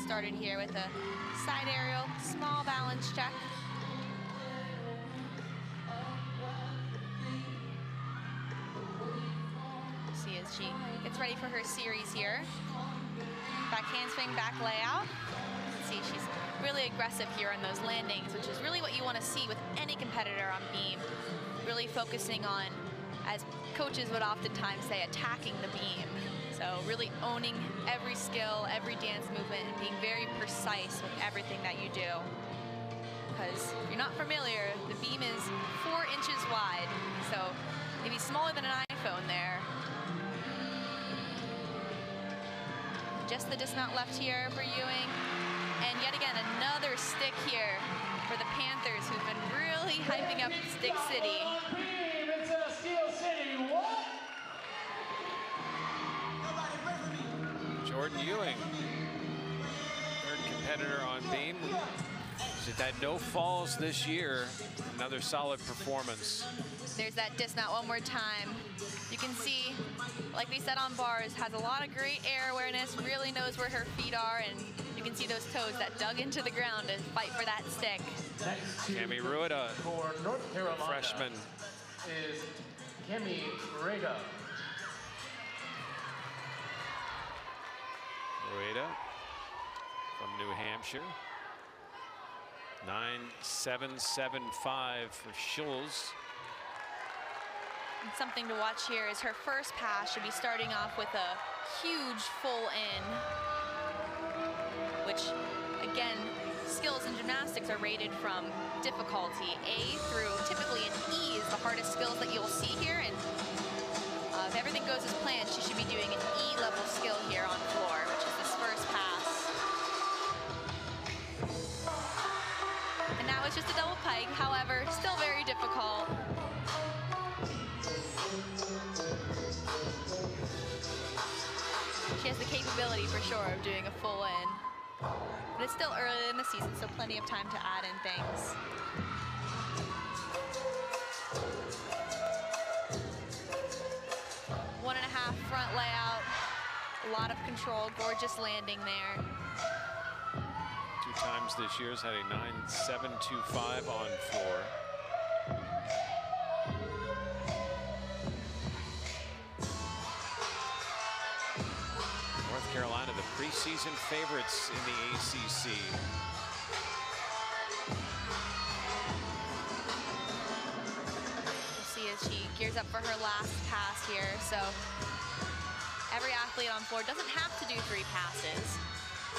S2: Started here with a side aerial, small balance check. See as she gets ready for her series here. Back handspring, back layout. See, she's really aggressive here on those landings, which is really what you want to see with any competitor on beam. Really focusing on, as coaches would oftentimes say, attacking the beam. So really owning every skill, every dance movement, and being very precise with everything that you do. Because if you're not familiar, the beam is 4 inches wide, so maybe smaller than an iPhone there. Just the dismount left here for Ewing. And yet again, another stick here for the Panthers, who've been really hyping up Stick City.
S3: It's a Steel City, what?
S1: Jordyn Ewing, third competitor on beam. She's had no falls this year. Another solid performance.
S2: There's that dismount one more time. You can see, like we said on bars, has a lot of great air awareness, really knows where her feet are, and you can see those toes that dug into the ground to fight for that stick.
S1: Cami Rueda,
S3: for North Carolina,
S1: freshman.
S3: Is Cami Rueda.
S1: Rueda from New Hampshire. 9.775 for Scholes.
S2: And something to watch here is her first pass should be starting off with a huge full in, which again, skills in gymnastics are rated from difficulty A through typically an E is the hardest skills that you'll see here. And if everything goes as planned, she should be doing an E level skill here on floor, which is this first pass. And now it's just a double pike, however, still very difficult. She has the capability for sure of doing a full in. But it's still early in the season, so plenty of time to add in things. One and a half front layout, a lot of control, gorgeous landing there.
S1: 2 times this year has had a 9.725 on floor. North Carolina, the preseason favorites in the ACC.
S2: We'll see as she gears up for her last pass here. So every athlete on floor doesn't have to do 3 passes,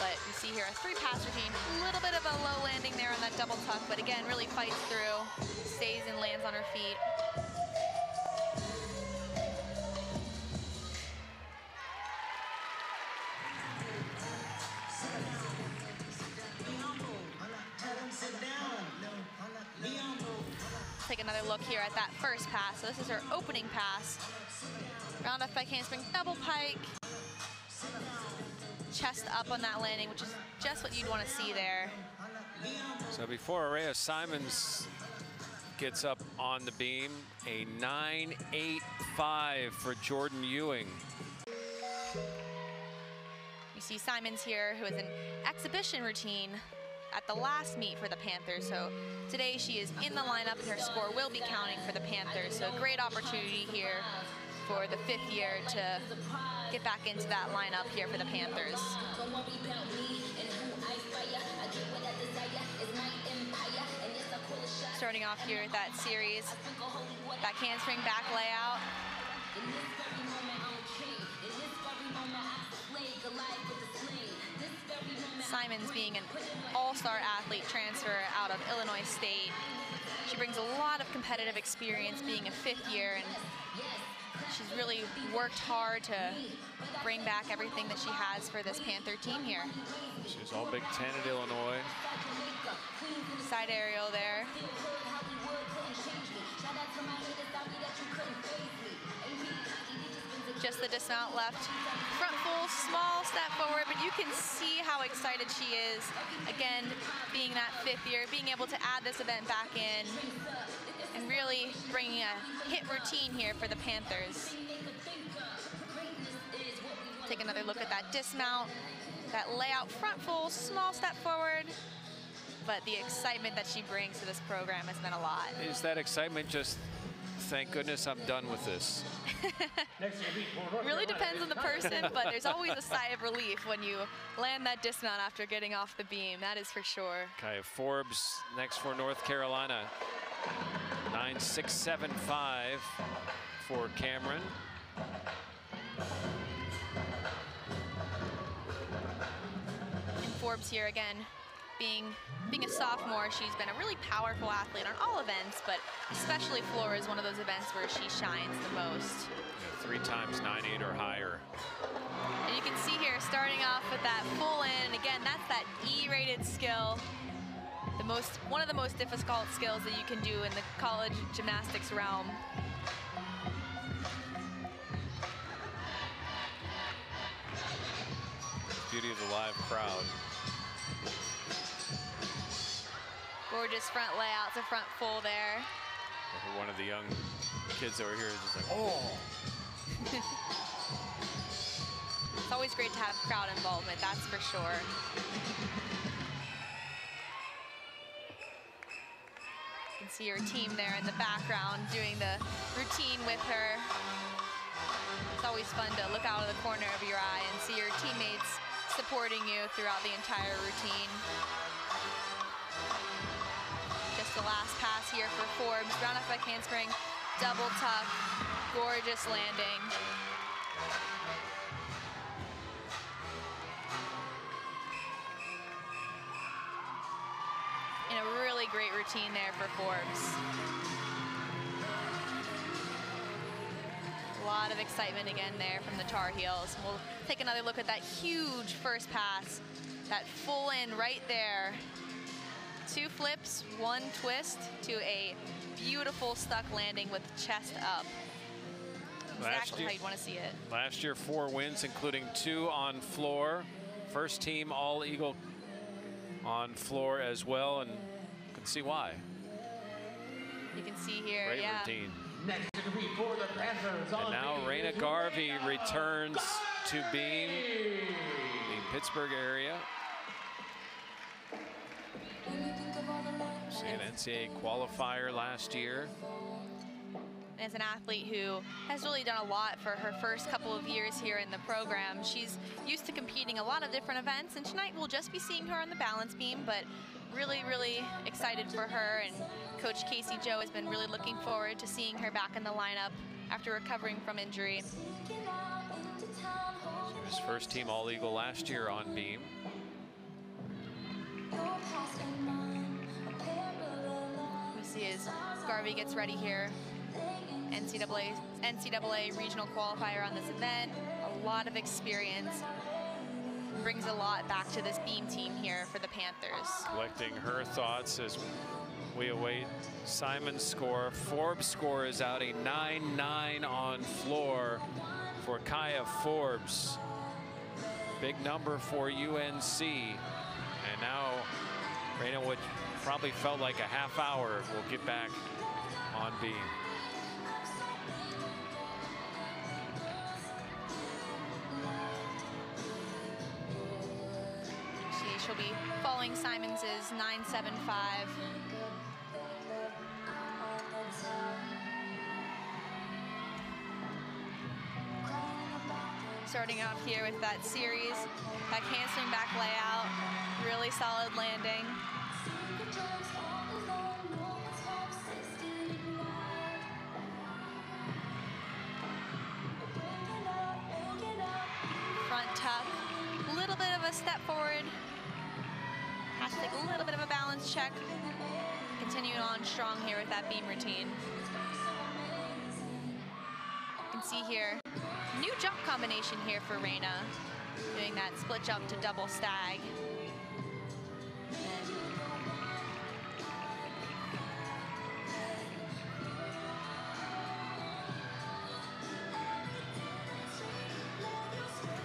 S2: but you see here a 3-pass routine. A little bit of a low landing there on that double tuck, but again, really fights through, stays and lands on her feet. Take another look here at that first pass. So this is her opening pass. Round off back handspring, double pike. Chest up on that landing, which is just what you'd want to see there.
S1: So before Arayah Simmons gets up on the beam, a 9.85 for Jordyn Ewing.
S2: You see Simmons here, who is an exhibition routine at the last meet for the Panthers. So today she is in the lineup and her score will be counting for the Panthers. So great opportunity here for the 5th year to get back into that lineup here for the Panthers. Starting off here at that series, back handspring, back layout. Simmons being an all-star athlete transfer out of Illinois State. She brings a lot of competitive experience being a 5th year, and she's really worked hard to bring back everything that she has for this Panther team here.
S1: She's all Big Ten at Illinois.
S2: Side aerial there. Just the dismount left. Front full, small step forward, but you can see how excited she is. Again, being that 5th year, being able to add this event back in and really bringing a hit routine here for the Panthers. Take another look at that dismount, that layout, front full, small step forward. But the excitement that she brings to this program has been a lot.
S1: Is that excitement just, thank goodness I'm done with this?
S2: Really depends on the person, but there's always a sigh of relief when you land that dismount after getting off the beam, that is for sure.
S1: Kaya Forbes next for North Carolina. 9.675 for Cameron.
S2: And Forbes here again, being a sophomore, she's been a really powerful athlete on all events, but especially floor is one of those events where she shines the most.
S1: Yeah, 3 times 9.8 or higher.
S2: And you can see here, starting off with that full in, again, that's that E-rated skill. One of the most difficult skills that you can do in the college gymnastics realm.
S1: Beauty of the live crowd.
S2: Gorgeous front layouts, a front full there.
S1: One of the young kids over here is just like, oh.
S2: It's always great to have crowd involvement, that's for sure. You can see her team there in the background doing the routine with her. It's always fun to look out of the corner of your eye and see your teammates supporting you throughout the entire routine. Just the last pass here for Forbes. Round off back handspring, double tuck, gorgeous landing. And a really great routine there for Forbes. A lot of excitement again there from the Tar Heels. We'll take another look at that huge first pass, that full in right there. 2 flips, 1 twist to a beautiful stuck landing with chest up. Exactly how you'd want to see it.
S1: Last year, 4 wins, including 2 on floor. First team All Eagle on floor as well, and you can see why.
S2: You can see here,
S1: Great
S2: yeah.
S1: routine.
S3: Next to compete for the Panthers.
S1: And now Raina Garvey returns to beam, the Pittsburgh area. See an NCAA qualifier last year.
S2: As an athlete who has really done a lot for her first couple of years here in the program, she's used to competing a lot of different events, and tonight we'll just be seeing her on the balance beam, but really, really excited for her, and Coach Casey Joe has been really looking forward to seeing her back in the lineup after recovering from injury.
S1: She was first team All-Eagle last year on beam.
S2: We see as Garvey gets ready here. NCAA regional qualifier on this event, a lot of experience, brings a lot back to this beam team here for the Panthers.
S1: Collecting her thoughts as we await Simon's score. Forbes' score is out, a 9-9 on floor for Kaya Forbes. Big number for UNC. And now Arayah, what probably felt like a half hour, will get back on beam.
S2: She'll be following Simons's 9.75. Starting off here with that series, back handspring, back layout, really solid landing. Front tuck, a little bit of a step forward. Has to take a little bit of a balance check. Continuing on strong here with that beam routine. You can see here, new jump combination here for Arayah, doing that split jump to double stag.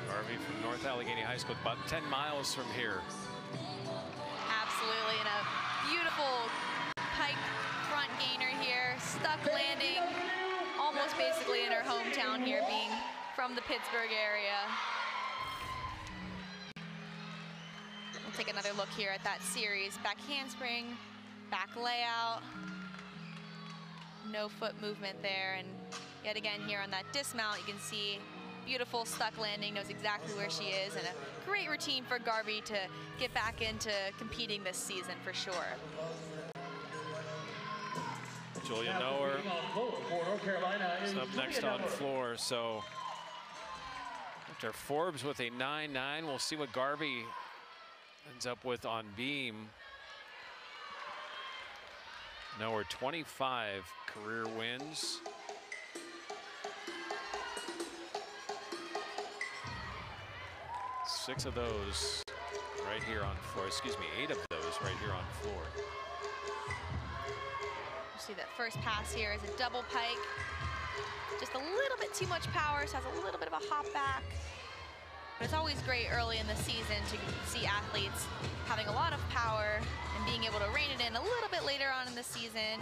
S1: Garvey from North Allegheny High School, about 10 miles from here.
S2: Absolutely, and a beautiful pike front gainer here, stuck landing, almost basically in her hometown here, being from the Pittsburgh area. We'll take another look here at that series. Back handspring, back layout, no foot movement there, and yet again here on that dismount, you can see beautiful stuck landing, knows exactly where she is, and a great routine for Garvey to get back into competing this season for sure.
S1: Julia Noer is up next on floor. So after Forbes with a 9-9, we'll see what Garvey ends up with on beam. Noer 25 career wins. Six of those right here on floor. Excuse me, 8 of those right here on floor.
S2: You see that first pass here is a double pike. Just a little bit too much power, so has a little bit of a hop back. But it's always great early in the season to see athletes having a lot of power and being able to rein it in a little bit later on in the season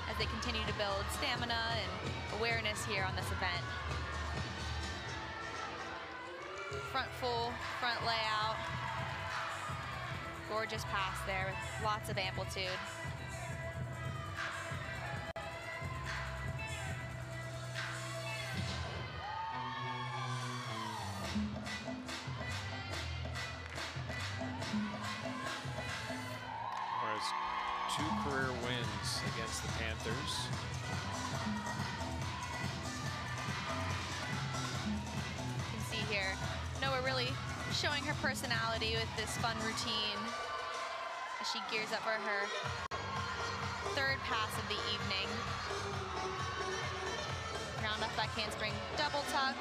S2: as they continue to build stamina and awareness here on this event. Front full, front layout. Gorgeous pass there with lots of amplitude.
S1: Whereas 2 career wins against the Panthers.
S2: You can see here, Noah really showing her personality with this fun routine as she gears up for her 3rd pass of the evening. Round off back handspring, double tuck.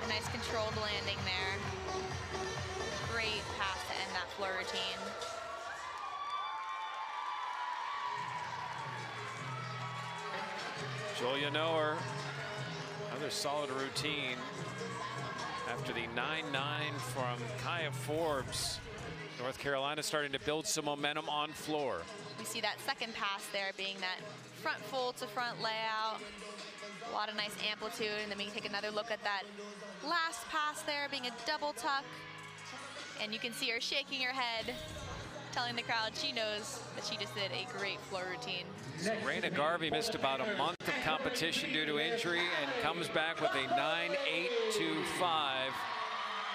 S2: A nice controlled landing there. Great pass to end that floor routine.
S1: Julia Noer, another solid routine. After the 9-9 from Kaya Forbes, North Carolina starting to build some momentum on floor.
S2: We see that second pass there being that front full to front layout. A lot of nice amplitude, and then we can take another look at that last pass there being a double tuck. And you can see her shaking her head, telling the crowd she knows that she just did a great floor routine.
S1: So Raina Garvey missed about a month of competition due to injury and comes back with a 9.825.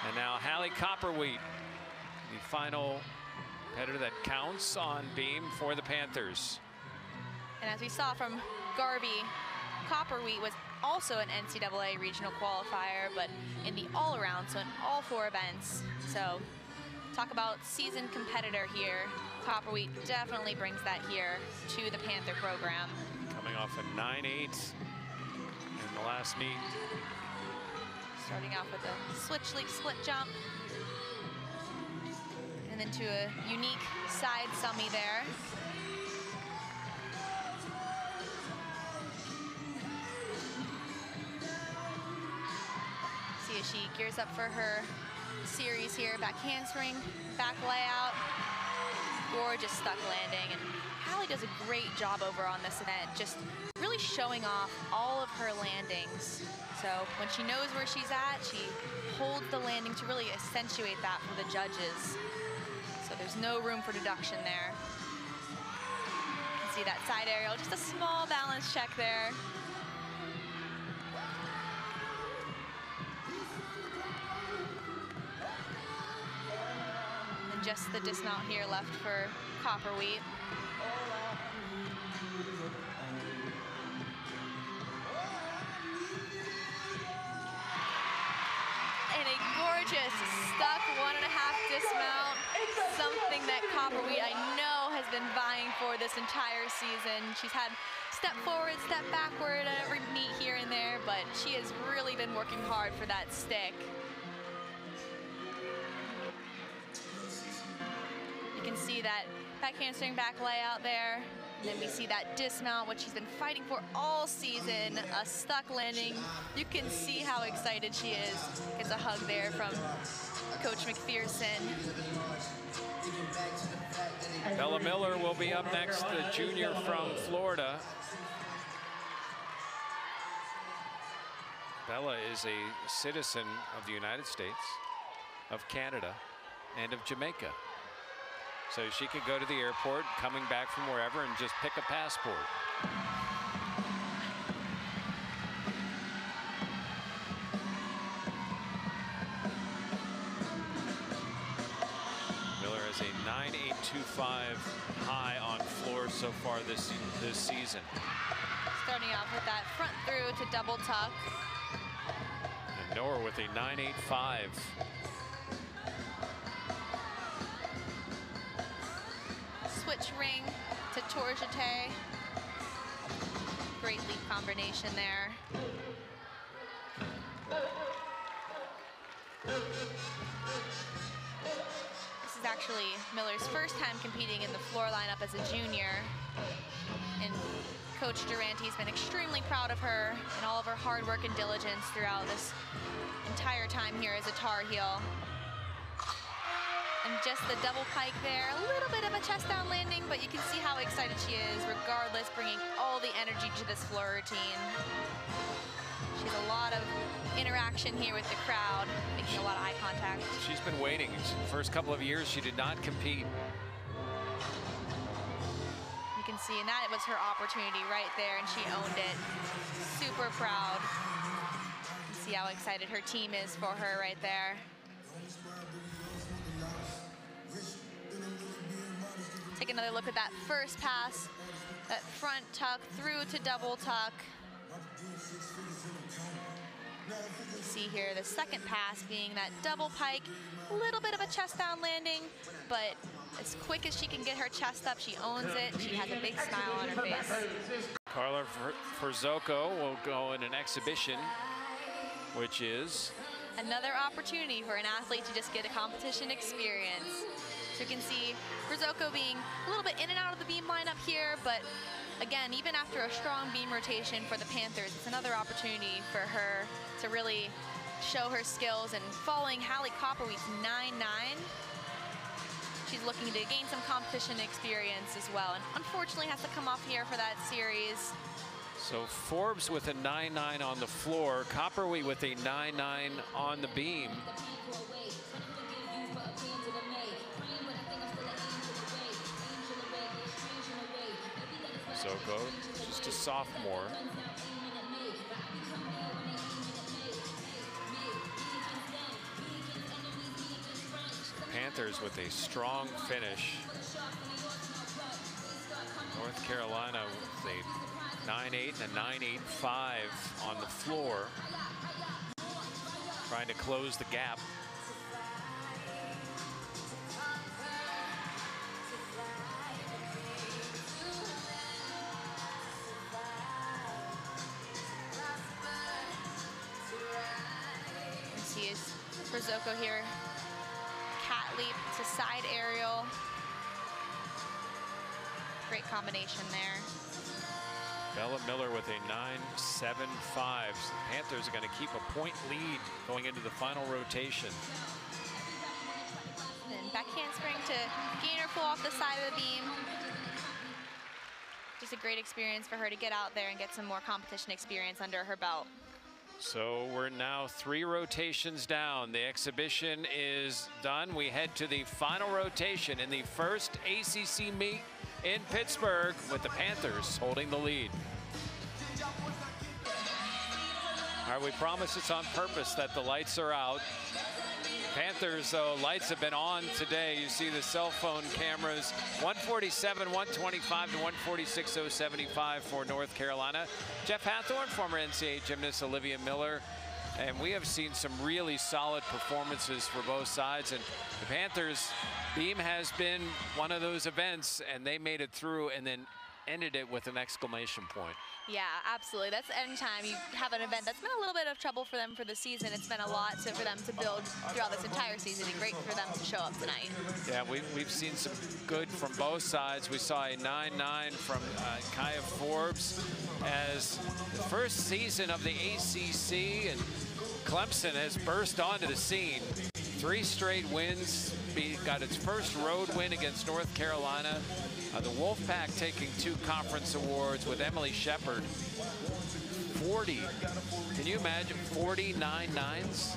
S1: And now Hallie Copperwheat, the final competitor that counts on beam for the Panthers.
S2: And as we saw from Garvey, Copperwheat was also an NCAA regional qualifier, but in the all-around, so in all 4 events. So talk about seasoned competitor here. Copperwheat definitely brings that here to the Panther program.
S1: Coming off a 9.8 in the last meet.
S2: Starting off with a switch leap split jump. And then to a unique side summy there. See as she gears up for her series here. Back handspring, back layout. Gorgeous stuck landing. And Hallie does a great job over on this event, just really showing off all of her landings. So when she knows where she's at, she holds the landing to really accentuate that for the judges. So there's no room for deduction there. You can see that side aerial, just a small balance check there. And just the dismount here left for Copperwheat. And a gorgeous stuck 1.5 dismount, something that Copperwheat I know has been vying for this entire season. She's had step forward, step backward at every meet here and there, but she has really been working hard for that stick. You can see that back handspring back layout there. And then we see that dismount, what she's been fighting for all season, a stuck landing. You can see how excited she is. Gets a hug there from Coach McPherson.
S1: Bella Miller will be up next, the junior from Florida. Bella is a citizen of the United States, of Canada, and of Jamaica. So she could go to the airport, coming back from wherever, and just pick a passport. Miller has a 9.825 high on floor so far this season.
S2: Starting off with that front through to double tuck.
S1: And Noah with a 9.85.
S2: Switch ring to tour jeté. Great leap combination there. This is actually Miller's first time competing in the floor lineup as a junior. And Coach Durante's been extremely proud of her and all of her hard work and diligence throughout this entire time here as a Tar Heel. And just the double pike there, a little bit of a chest down landing, but you can see how excited she is, regardless, bringing all the energy to this floor routine. She has a lot of interaction here with the crowd, making a lot of eye contact.
S1: She's been waiting. The first couple of years, she did not compete.
S2: You can see, and that was her opportunity right there, and she owned it. Super proud. You see how excited her team is for her right there. Take another look at that first pass, that front tuck through to double tuck. You see here the second pass being that double pike, a little bit of a chest down landing, but as quick as she can get her chest up, she owns it. She has a big smile on her face.
S1: Carla Ferzocco will go in an exhibition, which is
S2: another opportunity for an athlete to just get a competition experience. So you can see Ferzocco being a little bit in and out of the beam lineup here, but again, even after a strong beam rotation for the Panthers, it's another opportunity for her to really show her skills. And following Hallie Copperwheat's 9.9, she's looking to gain some competition experience as well. And unfortunately has to come off here for that series.
S1: So Forbes with a 9-9 on the floor, Copperwheat with a 9-9 on the beam. Zoko, just a sophomore. Panthers with a strong finish. North Carolina with a 9-8 and a 9-8-5 on the floor, trying to close the gap.
S2: See is for Zoko here. Cat leap to side aerial. Great combination there.
S1: Bella Miller with a 9-7-5. The Panthers are going to keep a point lead going into the final rotation.
S2: And back handspring to gainer pull off the side of the beam. Just a great experience for her to get out there and get some more competition experience under her belt.
S1: So we're now 3 rotations down. The exhibition is done. We head to the final rotation in the first ACC meet in Pittsburgh, with the Panthers holding the lead. All right, we promise it's on purpose that the lights are out. Panthers, though, lights have been on today. You see the cell phone cameras, 147, 125 to 146.075 for North Carolina. Jeff Hathorn, former NCAA gymnast Olivia Miller. And we have seen some really solid performances for both sides. And the Panthers, beam has been one of those events, and they made it through and then ended it with an exclamation point.
S2: Yeah, absolutely. That's anytime you have an event that's been a little bit of trouble for them for the season. It's been a lot for them to build throughout this entire season, and great for them to show up tonight. Yeah,
S1: we've seen some good from both sides. We saw a 9-9 from Ciara Forbes as the first season of the ACC, and Clemson has burst onto the scene. 3 straight wins, got its first road win against North Carolina. The Wolfpack taking 2 conference awards with Emily Shepard. 40, can you imagine 49 nines?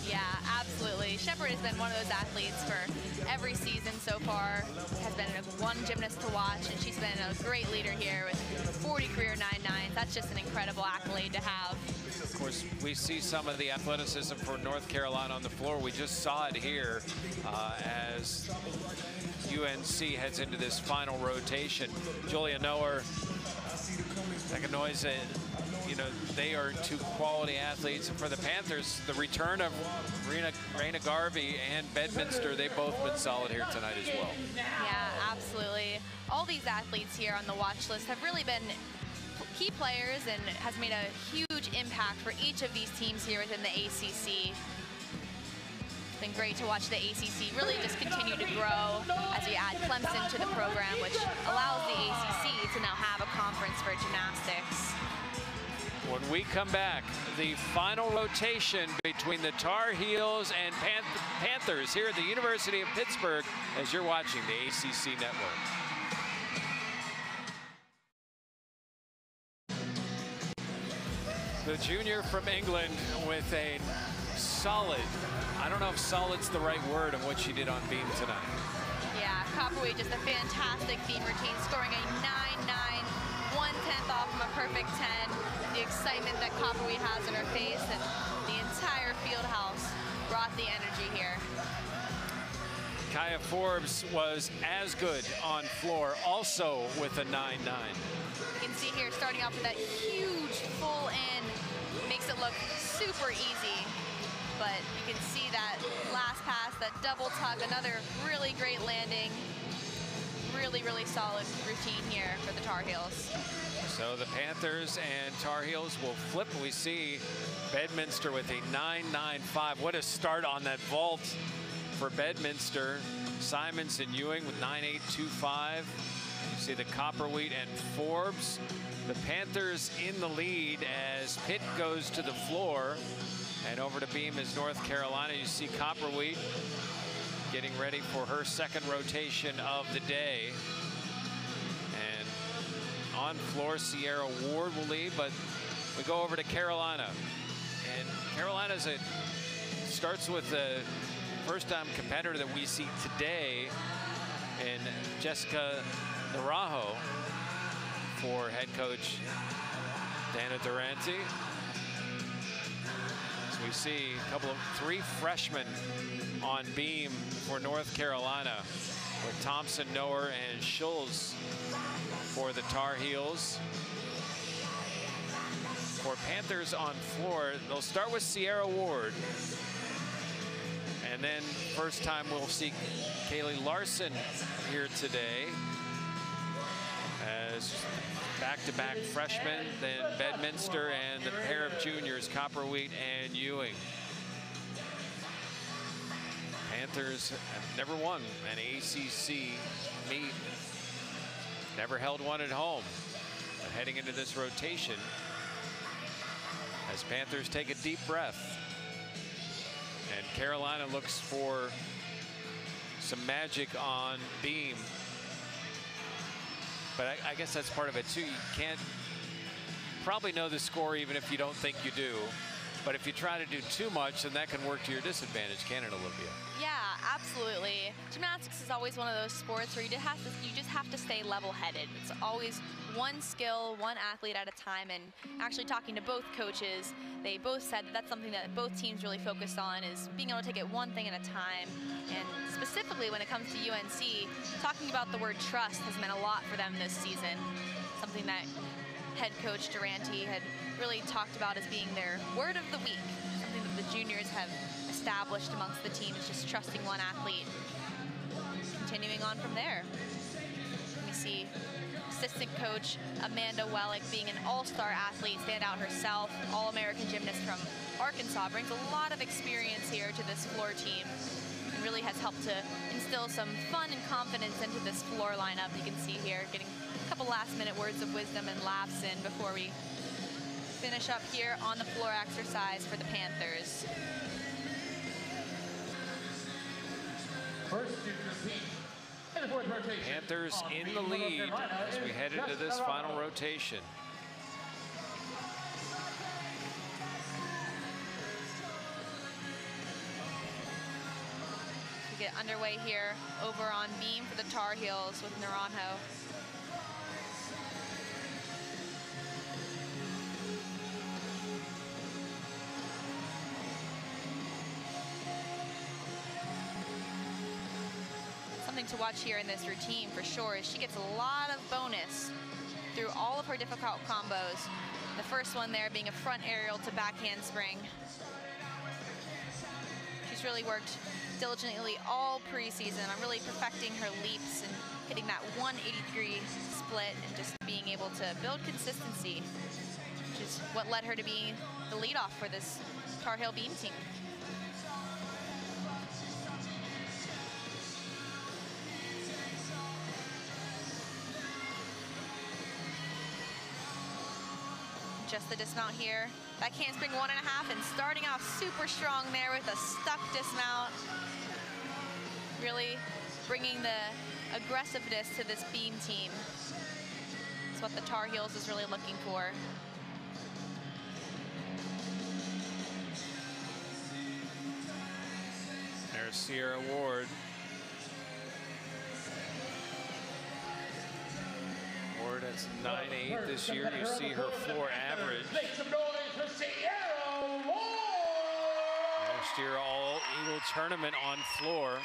S2: Yeah, absolutely. Shepard has been one of those athletes for every season so far. Has been one gymnast to watch, and she's been a great leader here with 40 career 9-9s. That's just an incredible accolade to have.
S1: Of course, we see some of the athleticism for North Carolina on the floor. We just saw it here as UNC heads into this final rotation. Julia Noer, Ekanoise, you know, they are 2 quality athletes. And for the Panthers, the return of Raina Garvey and Bedminster, they've both been solid here tonight as well.
S2: Yeah, absolutely. All these athletes here on the watch list have really been key players and has made a huge impact for each of these teams here within the ACC. It's been great to watch the ACC really just continue to grow as we add Clemson to the program, which allows the ACC to now have a conference for gymnastics.
S1: When we come back, the final rotation between the Tar Heels and Panthers here at the University of Pittsburgh as you're watching the ACC Network. The junior from England with a solid, I don't know if solid's the right word, of what she did on beam tonight.
S2: Yeah, Copperwheat just a fantastic beam routine, scoring a 9-9, 1/10 off from a perfect 10. The excitement that Copperwheat has in her face, and the entire field house brought the energy here.
S1: Ciara Forbes was as good on floor, also with a 9-9.
S2: You can see here, starting off with that huge full in, makes it look super easy. But you can see that last pass, that double tug, another really great landing. Really, really solid routine here for the Tar Heels.
S1: So the Panthers and Tar Heels will flip. We see Bedminster with a 9-9-5. What a start on that vault for Bedminster. Simmons and Ewing with 9-8-2-5. You see the Copperwheat and Forbes. The Panthers in the lead as Pitt goes to the floor. And over to beam is North Carolina. You see Copperwheat getting ready for her second rotation of the day. And on floor, Ciara Ward will lead, but we go over to Carolina. And Carolina's starts with the first-time competitor that we see today in Jessica Arayah for head coach Dana Durante. As we see three freshmen on beam for North Carolina, with Thompson, Noer, and Schulz for the Tar Heels. For Panthers on floor, they'll start with Ciara Ward. And then first time we'll see Kaylee Larson here today as back-to-back freshmen, then Bedminster and the pair of juniors, Copperwheat and Ewing. Panthers have never won an ACC meet, never held one at home. But heading into this rotation, as Panthers take a deep breath, and Carolina looks for some magic on beam. But I guess that's part of it too. You can't probably know the score even if you don't think you do. But if you try to do too much, then that can work to your disadvantage, can it, Olivia?
S2: Yeah, absolutely. Gymnastics is always one of those sports where you just have to stay level-headed. It's always one skill, one athlete at a time. And actually talking to both coaches, they both said that that's something that both teams really focused on, is being able to take it one thing at a time. And specifically when it comes to UNC, talking about the word trust has meant a lot for them this season. Something that head coach Durante had really talked about as being their word of the week. Something that the juniors have established amongst the team, is just trusting one athlete. Continuing on from there, we see assistant coach Amanda Wellick being an all-star athlete, stand out herself, all-American gymnast from Arkansas, brings a lot of experience here to this floor team and really has helped to instill some fun and confidence into this floor lineup. You can see here getting a couple last-minute words of wisdom and laughs in before we finish up here on the floor exercise for the Panthers.
S3: First to compete in the fourth rotation.
S1: Panthers in the lead as we head into this final rotation.
S2: We get underway here over on beam for the Tar Heels with Naranjo. Something to watch here in this routine for sure is she gets a lot of bonus through all of her difficult combos. The first one there being a front aerial to back handspring. She's really worked diligently all preseason on really perfecting her leaps and hitting that 180-degree split and just being able to build consistency, which is what led her to be the leadoff for this Tar Heel beam team. Just the dismount here. Back handspring 1.5 and starting off super strong there with a stuck dismount. Really bringing the aggressiveness to this beam team. It's what the Tar Heels is really looking for.
S1: There's Ciara Ward. Ward is 9'8" this year. You see her floor average.
S3: Make some noise for Ciara Ward!
S1: Last year, all Eagle tournament on floor.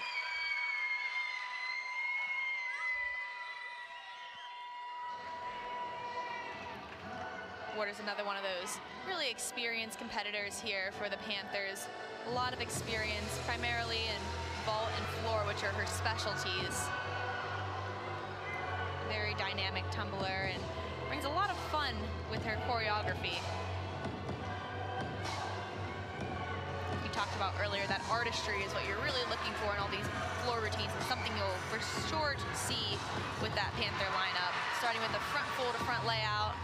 S2: Ward is another one of those really experienced competitors here for the Panthers. A lot of experience, primarily in vault and floor, which are her specialties. Very dynamic tumbler and brings a lot of fun with her choreography. We talked about earlier that artistry is what you're really looking for in all these floor routines, and something you'll for sure see with that Panther lineup. Starting with the front full to front layout.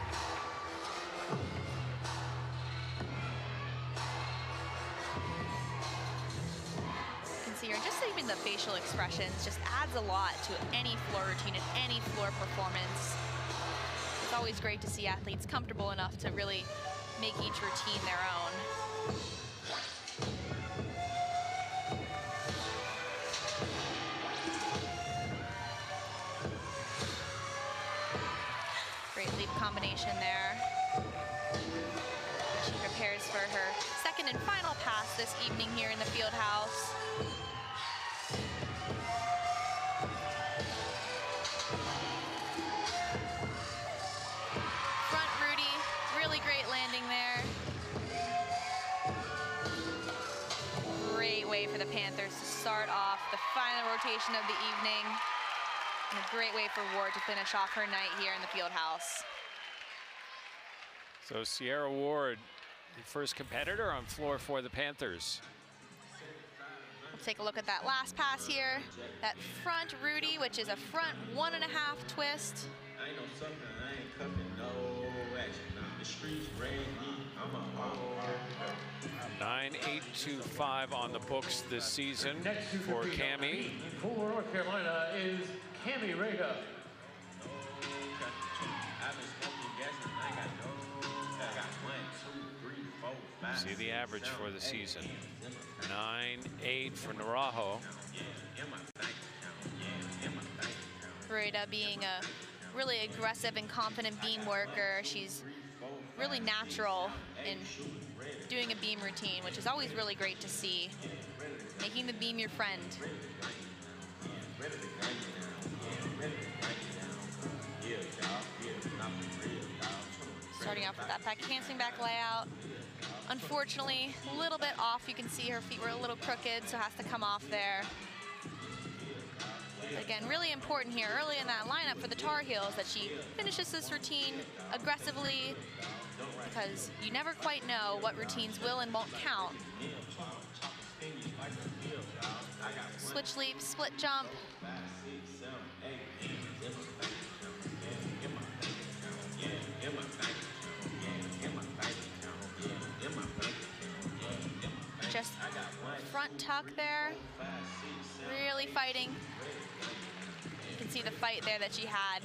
S2: Here, just even the facial expressions just adds a lot to any floor routine and any floor performance. It's always great to see athletes comfortable enough to really make each routine their own. Great leap combination there. She prepares for her second and final pass this evening here in the field house. Front Rudy, really great landing there. Great way for the Panthers to start off the final rotation of the evening. And a great way for Ward to finish off her night here in the field house.
S1: So Ciara Ward, the first competitor on floor for the Panthers.
S2: We'll take a look at that last pass here. That front Rudy, which is a front 1.5 twist.
S10: I ain't no sucker, I ain't cuffing, no action. The streets ran me, I'm a hard.
S1: 9.825 on the books this season for Cammie.
S3: For North Carolina is Cammie Arayah.
S1: See the average for the season. 9.8 for Naranjo.
S2: Arayah being a really aggressive and confident beam worker. She's really natural in doing a beam routine, which is always really great to see. Making the beam your friend. Starting off with that back handspring back layout. Unfortunately, a little bit off. You can see her feet were a little crooked, so has to come off there. But again, really important here early in that lineup for the Tar Heels that she finishes this routine aggressively, because you never quite know what routines will and won't count. Switch leap, split jump. Just front tuck there, really fighting. You can see the fight there that she had.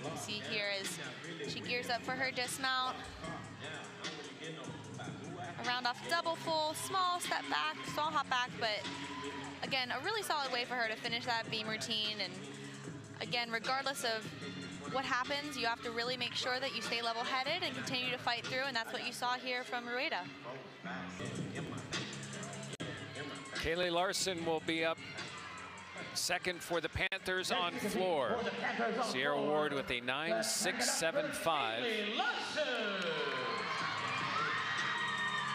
S2: You see here as she gears up for her dismount. A round off double full, small step back, small hop back, but again, a really solid way for her to finish that beam routine. And again, regardless of what happens, you have to really make sure that you stay level-headed and continue to fight through, and that's what you saw here from Arayah.
S1: Kaylee Larson will be up second for the Panthers on floor. Ciara Ward with a 9.675.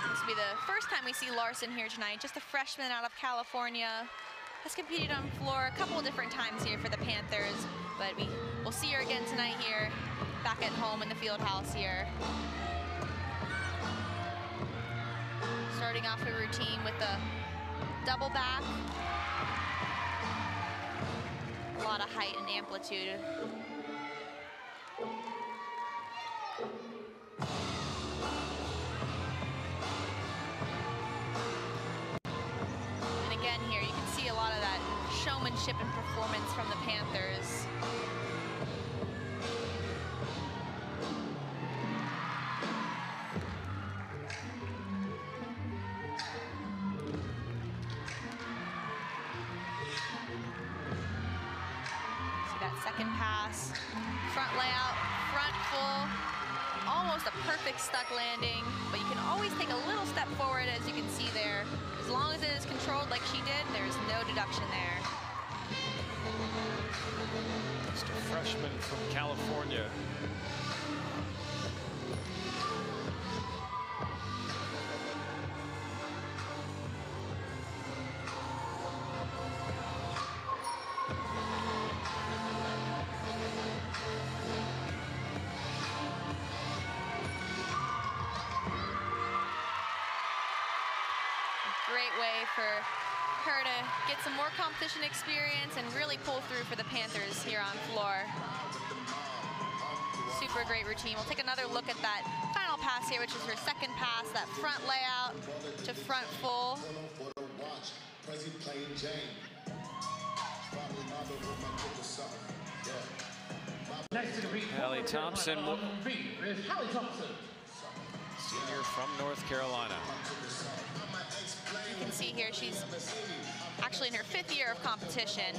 S2: This will be the first time we see Larson here tonight, just a freshman out of California. Has competed on floor a couple of different times here for the Panthers, but we'll see her again tonight here, back at home in the field house here. Starting off her routine with the double back. A lot of height and amplitude. And again here, you can see a lot of that showmanship and performance from the Panthers. Second pass, front layout, front full, almost a perfect stuck landing, but you can always take a little step forward, as you can see there. As long as it is controlled like she did, there's no deduction there.
S1: Just a freshman from California.
S2: Great way for her to get some more competition experience and really pull through for the Panthers here on floor. Super great routine. We'll take another look at that final pass here, which is her second pass, that front layout to front full.
S1: Hallie Thompson,
S3: Hallie Thompson,
S1: senior from North Carolina.
S2: You can see here she's actually in her 5th year of competition,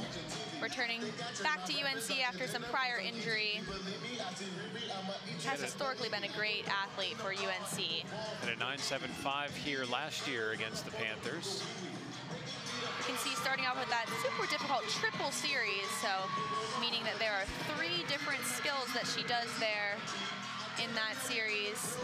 S2: returning back to UNC after some prior injury. Has historically been a great athlete for UNC.
S1: At a 9.75 here last year against the Panthers.
S2: You can see starting off with that super difficult triple series, so meaning that there are 3 different skills that she does there in that series.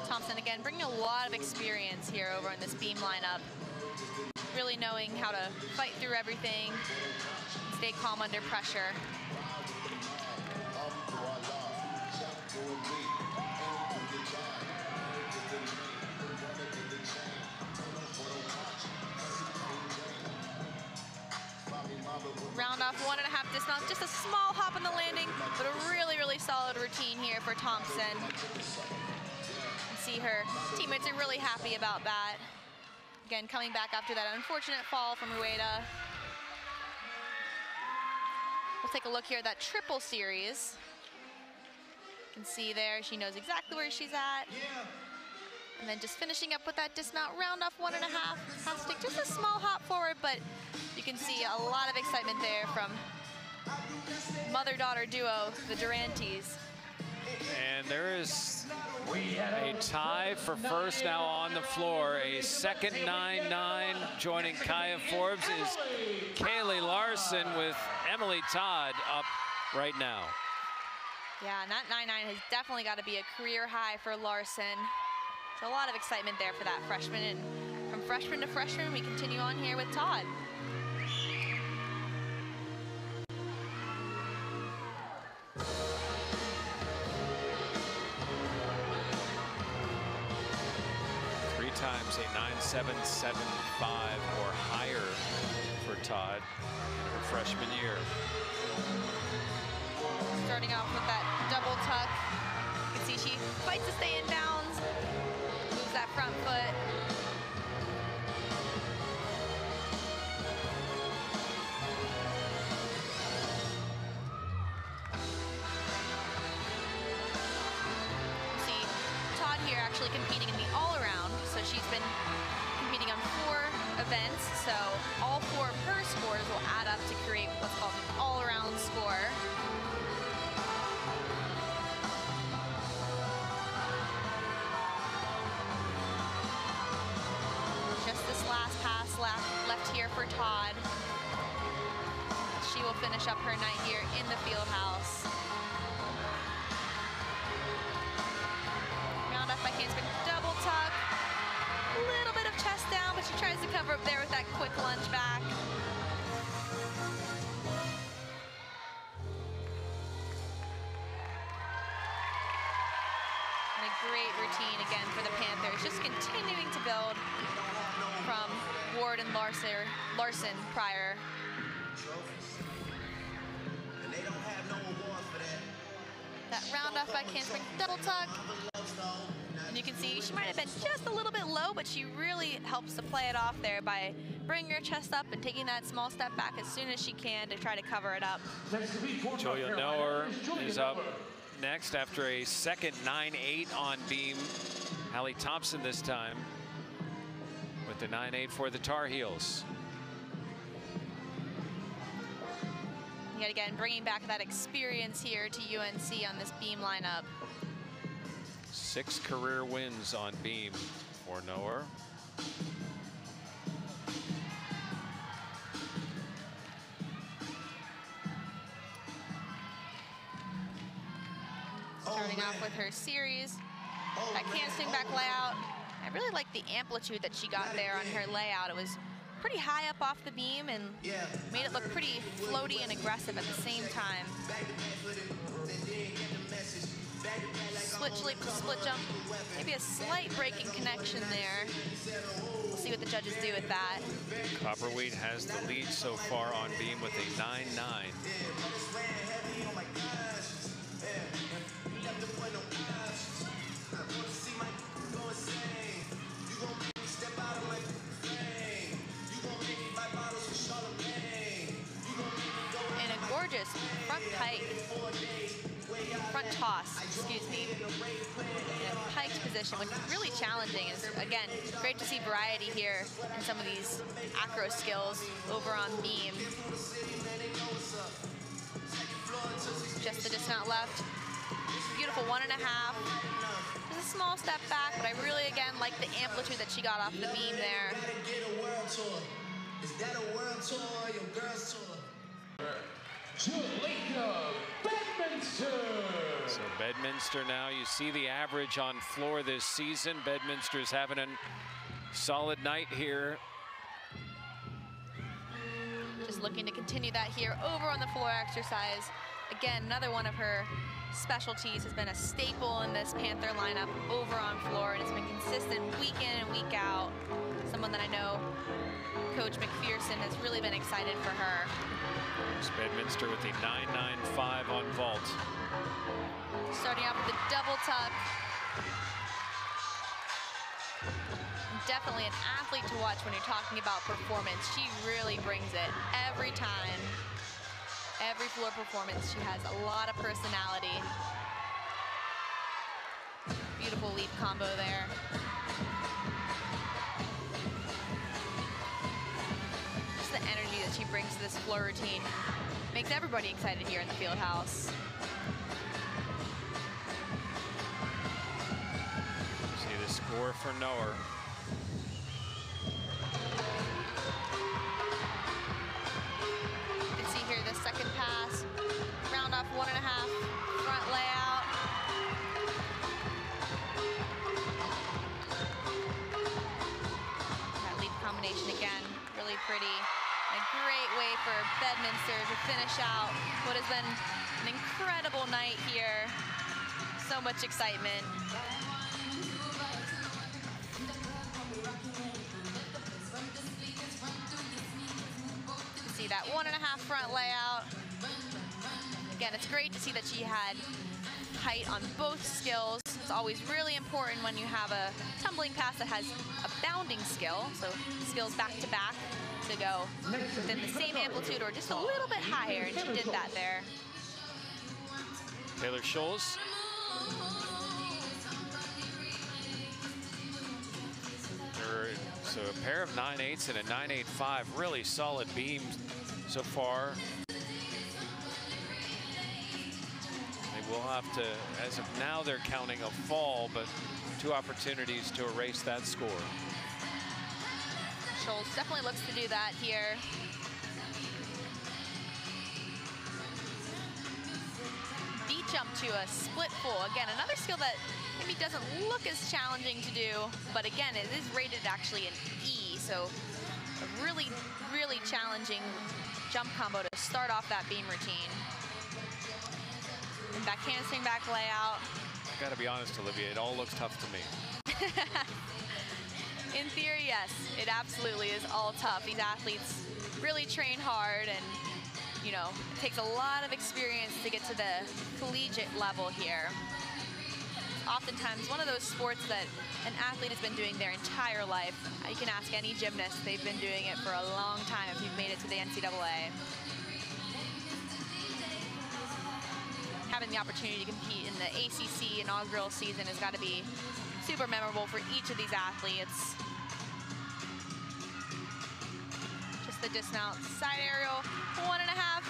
S2: Thompson, again, bringing a lot of experience here over in this beam lineup. Really knowing how to fight through everything, stay calm under pressure. Round off 1.5 dismount, just a small hop in the landing, but a really, really solid routine here for Thompson. See her teammates are really happy about that. Again, coming back after that unfortunate fall from Rueda. We'll take a look here at that triple series. You can see there, she knows exactly where she's at. And then just finishing up with that dismount, round off 1.5. Has to take just a small hop forward, but you can see a lot of excitement there from mother-daughter duo, the Durantes.
S1: And there is a tie for first now on the floor. A second 9-9 joining Kaya Forbes is Kaylee Larson with Emily Todd up right now.
S2: Yeah, and that 9-9 has definitely got to be a career high for Larson. So a lot of excitement there for that freshman. And from freshman to freshman, we continue on here with Todd.
S1: Times a 9.775 or higher for Todd in her freshman year.
S2: Starting off with that double tuck. You can see she fights to stay in bounds, moves that front foot. You see Todd here actually competing in the all-around. So she's been competing on 4 events, so all 4 of her scores will add up to create what's called an all-around score. Just this last pass left here for Todd. She will finish up her night here in the field house. Round off by handspring, double tuck. A little bit of chest down, but she tries to cover up there with that quick lunge back. And a great routine again for the Panthers, just continuing to build from Ward and Larson prior. That round off back handspring double tuck. And you can see she might have been just a little bit low, but she really helps to play it off there by bringing her chest up and taking that small step back as soon as she can to try to cover it up.
S1: Julia Noer is up next after a second 9.8 on beam. Hallie Thompson this time with the 9.8 for the Tar Heels.
S2: Yet again, bringing back that experience here to UNC on this beam lineup.
S1: 6 career wins on beam for Noer.
S2: Starting off with her series, that can't swing back layout. I really like the amplitude that she got there on her layout. It was pretty high up off the beam and made it look pretty floaty and aggressive at the same time. Split jump, maybe a slight break in connection there. We'll see what the judges do with that.
S1: Copperwheat has the lead so far on beam with a 9-9.
S2: And a gorgeous front pike. Front toss, excuse me, in a piked position, which is really challenging. It's, again, great to see variety here in some of these acro skills over on beam. Just the dismount left. Beautiful 1.5. Just a small step back, but I really, again, like the amplitude that she got off the beam there.
S3: Is that a world tour, your girls tour? Jah'Liyah Bedminster.
S1: So Bedminster now, you see the average on floor this season. Bedminster's having a solid night here.
S2: Just looking to continue that here over on the floor exercise. Again, another one of her specialties has been a staple in this Panther lineup over on floor, and it's been consistent week in and week out. Someone that I know Coach McPherson has really been excited for her.
S1: There's Bedminster with the 9.95 on vault.
S2: Starting off with a double tuck. Definitely an athlete to watch when you're talking about performance. She really brings it every time. Every floor performance, she has a lot of personality. Beautiful leap combo there. Just the energy that she brings to this floor routine makes everybody excited here in the field house.
S1: See the score for Noah.
S2: You can see here the second pass, round off 1.5, front layout. That leap combination again, really pretty. A great way for Bedminster to finish out what has been an incredible night here. So much excitement. See that 1.5 front layout. Again, it's great to see that she had height on both skills. It's always really important when you have a tumbling pass that has a bounding skill, so skills back to back, to go within the same amplitude or just a little bit higher, and she did that there.
S1: Taylor Scholes. So a pair of 9.8s and a 9.85, really solid beams so far. They will have to, as of now, they're counting a fall, but 2 opportunities to erase that score.
S2: Scholes definitely looks to do that here. Beat jump to a split full. Again, another skill that maybe doesn't look as challenging to do, but again, it is rated actually an E, so a really, really challenging jump combo to start off that beam routine. And back handspring back layout.
S1: I gotta be honest, Olivia, it all looks tough to me.
S2: In theory, yes, it absolutely is all tough. These athletes really train hard, and you know, it takes a lot of experience to get to the collegiate level here. Oftentimes one of those sports that an athlete has been doing their entire life. You can ask any gymnast, they've been doing it for a long time if you've made it to the NCAA. Having the opportunity to compete in the ACC inaugural season has got to be super memorable for each of these athletes. Just the dismount, side aerial, 1.5.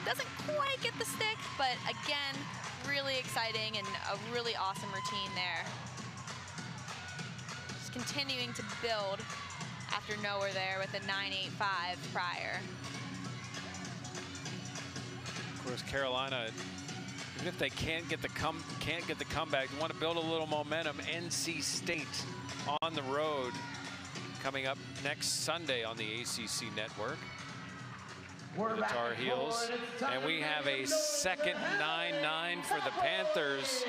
S2: Doesn't quite get the stick, but again, really exciting and a really awesome routine there. Just continuing to build after Noah there with a 9.85 prior.
S1: Of course, Carolina, even if they can't get the comeback, they want to build a little momentum. NC State on the road coming up next Sunday on the ACC network. for the Tar Heels. And we have a second 9-9 for the Panthers.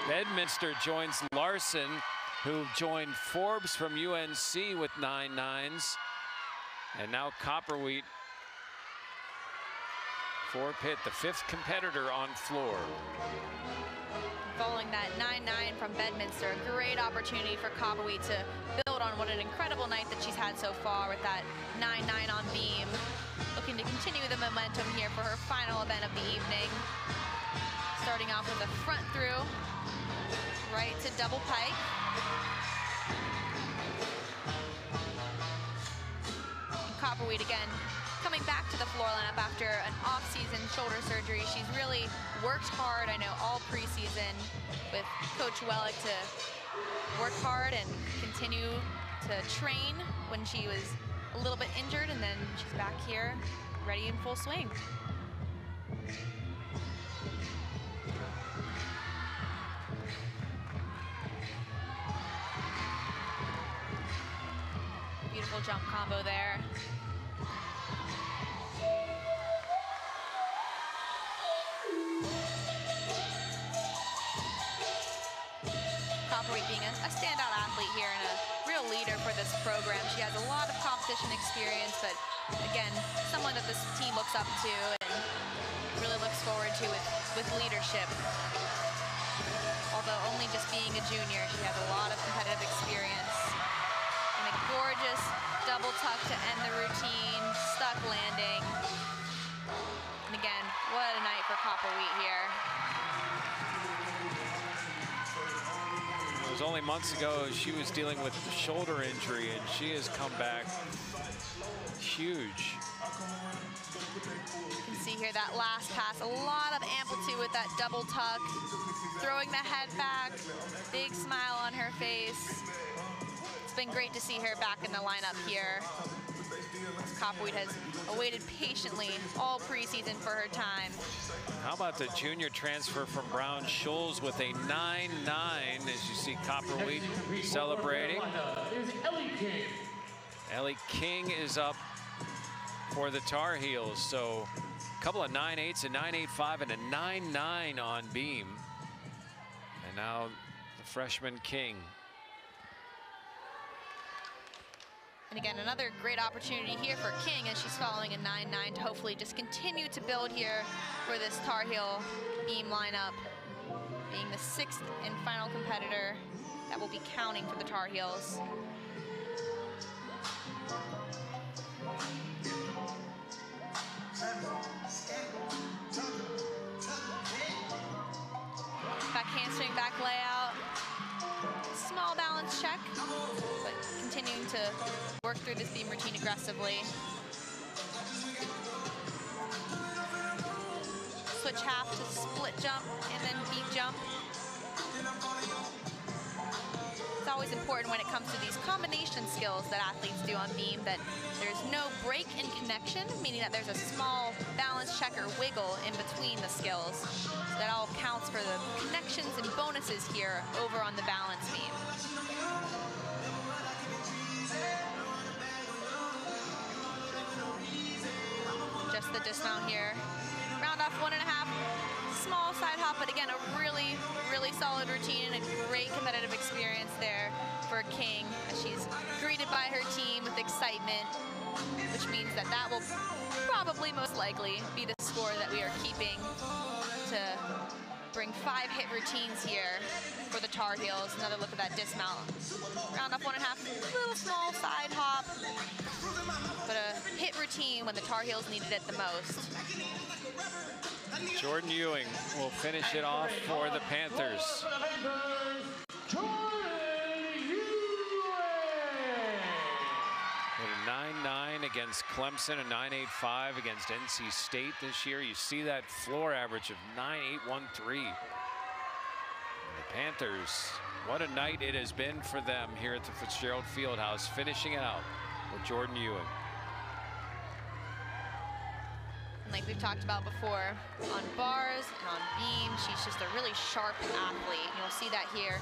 S1: Bedminster joins Larson, who joined Forbes from UNC with 9-9s. And now Copperwheat for Pitt, the 5th competitor on floor.
S2: Following that 9-9 from Bedminster, a great opportunity for Copperwheat to build on what an incredible night that she's had so far with that 9-9 on beam. Looking to continue the momentum here for her final event of the evening. Starting off with a front through, right to double pike. And Copperwheat again coming back to the floor lineup after an off-season shoulder surgery. She's really worked hard, I know, all preseason with Coach Wellick to work hard and continue to train when she was a little bit injured, and then she's back here ready in full swing. Beautiful jump combo there. Copperwheat being a standout athlete here and a real leader for this program. She has a lot of competition experience, but again, someone that this team looks up to and really looks forward to with leadership. Although only just being a junior, she has a lot of competitive experience. And a gorgeous double tuck to end the routine, stuck landing. And again, what a night for Copperwheat here.
S1: It was only months ago she was dealing with a shoulder injury, and she has come back huge.
S2: You can see here that last pass, a lot of amplitude with that double tuck, throwing the head back, big smile on her face. It's been great to see her back in the lineup here. Copperwheat has awaited patiently all preseason for her time.
S1: How about the junior transfer from Brown Shoals with a 9-9 as you see Copperwheat celebrating. Hallie King is up for the Tar Heels. So a couple of 9-8s, a 9-8-5 and a 9-9 on beam. And now the freshman King.
S2: And again, another great opportunity here for King as she's following a 9-9 to hopefully just continue to build here for this Tar Heel beam lineup, being the 6th and final competitor that will be counting for the Tar Heels. Back handspring, back layout. Small balance check, but continuing to work through this beam routine aggressively. Switch half to split jump and then beam jump. It's always important when it comes to these combination skills that athletes do on beam that there's no break in connection, meaning that there's a small balance check or wiggle in between the skills. So that all counts for the connections and bonuses here over on the balance beam. Just the dismount here. Round off 1.5, small side hop, but again, a really, really solid routine and a great competitive experience there for King as she's greeted by her team with excitement, which means that that will probably most likely be the score that we are keeping to bring 5 hit routines here for the Tar Heels. Another look at that dismount. Round off 1.5, little small side hop, but a hit routine when the Tar Heels needed it the most.
S1: Jordyn Ewing will finish it off for the Panthers. A 9-9 against Clemson, a 9-8-5 against NC State this year. You see that floor average of 9-8-1-3. The Panthers, what a night it has been for them here at the Fitzgerald Fieldhouse, finishing it out with Jordyn Ewing.
S2: Like we've talked about before, on bars and on beam, she's just a really sharp athlete. You'll see that here.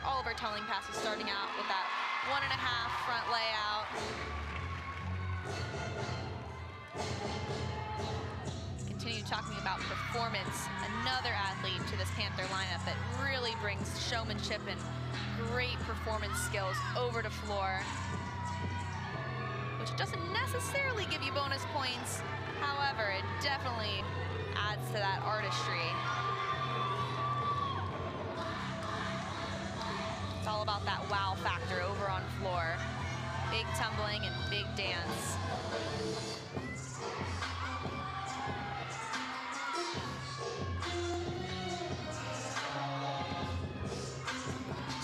S2: All of her tunneling passes starting out with that 1.5 front layout. Continue talking about performance. Another athlete to this Panther lineup that really brings showmanship and great performance skills over to floor, which doesn't necessarily give you bonus points. However, it definitely adds to that artistry. It's all about that wow factor over on floor. Big tumbling and big dance.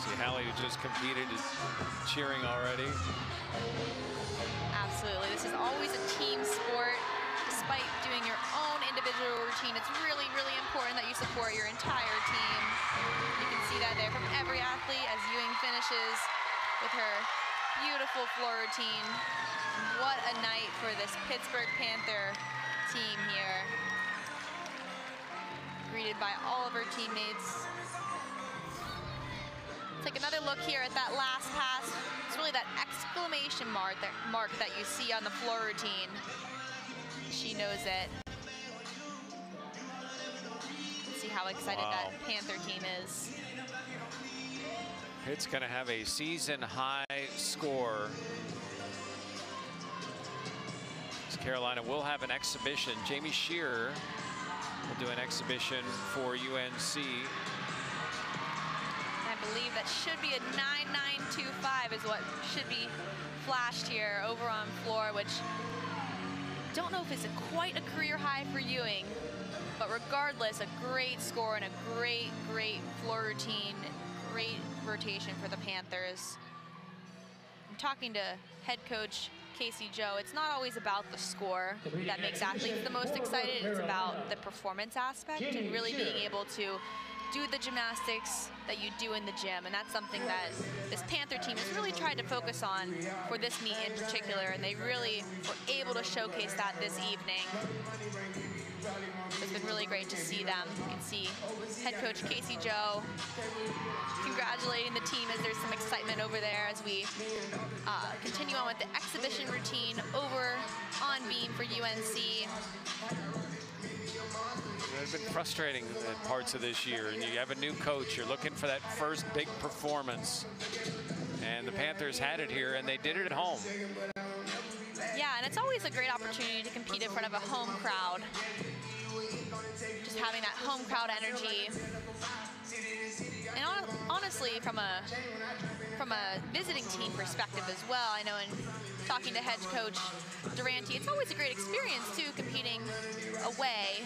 S1: See Hallie, who just competed, is cheering already.
S2: Absolutely. This is always a team sport. Despite doing your own individual routine, it's really, really important that you support your entire team. You can see that there from every athlete as Ewing finishes with her beautiful floor routine. What a night for this Pittsburgh Panther team here. Greeted by all of her teammates. Take another look here at that last pass. It's really that exclamation mark that you see on the floor routine. She knows it. Let's see how excited that Panther team is.
S1: Pitt's going to have a season-high score. Carolina will have an exhibition. Jamie Shearer will do an exhibition for UNC.
S2: I believe that should be a 9.925 is what should be flashed here over on floor, which don't know if it's quite a career high for Ewing, but regardless, a great score and a great floor routine, great rotation for the Panthers. I'm talking to head coach Casey Joe. It's not always about the score that makes athletes the most excited. It's about the performance aspect and really being able to do the gymnastics that you do in the gym, and that's something that this Panther team has really tried to focus on for this meet in particular, and they really were able to showcase that this evening. It's been really great to see them. You can see head coach Casey Joe congratulating the team as there's some excitement over there as we continue on with the exhibition routine over on beam for UNC.
S1: It's been frustrating parts of this year, and you have a new coach. You're looking for that first big performance, and the Panthers had it here, and they did it at home.
S2: Yeah, and it's always a great opportunity to compete in front of a home crowd. Just having that home crowd energy. And honestly, from a visiting team perspective as well, I know in talking to head coach Durante, it's always a great experience too, competing away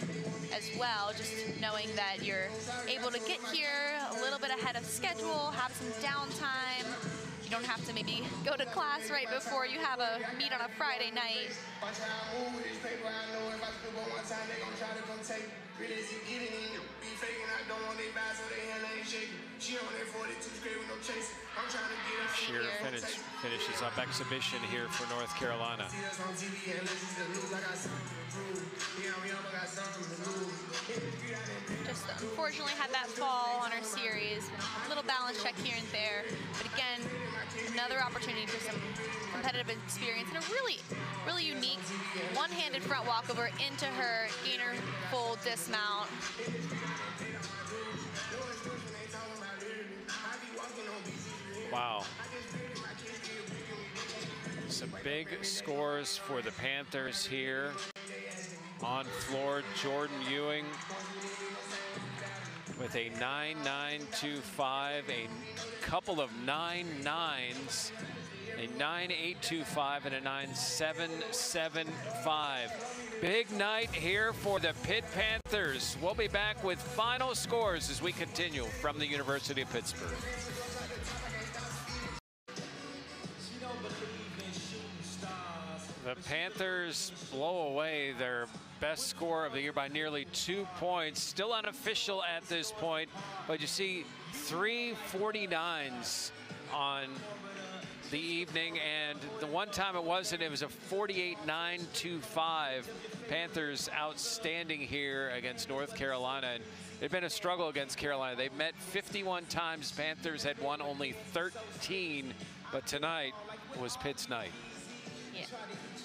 S2: as well, just knowing that you're able to get here a little bit ahead of schedule, have some downtime. You don't have to maybe go to class right before you have a meet on a Friday night.
S1: Shearer finishes up exhibition here for North Carolina.
S2: Just unfortunately had that fall on her series. A little balance check here and there. But again, another opportunity for some competitive experience and a really unique one-handed front walkover into her gainer full dismount.
S1: Wow. Some big scores for the Panthers here. On floor, Jordyn Ewing with a 9.925, a couple of 9.9s, a 9.825 and a 9.775. Big night here for the Pitt Panthers. We'll be back with final scores as we continue from the University of Pittsburgh. The Panthers blow away their best score of the year by nearly 2 points. Still unofficial at this point, but you see 3 49s on the evening, and the one time it wasn't, it was a 48.925. Panthers outstanding here against North Carolina. And it's been a struggle against Carolina. They've met 51 times. Panthers had won only 13, but tonight was Pitt's night.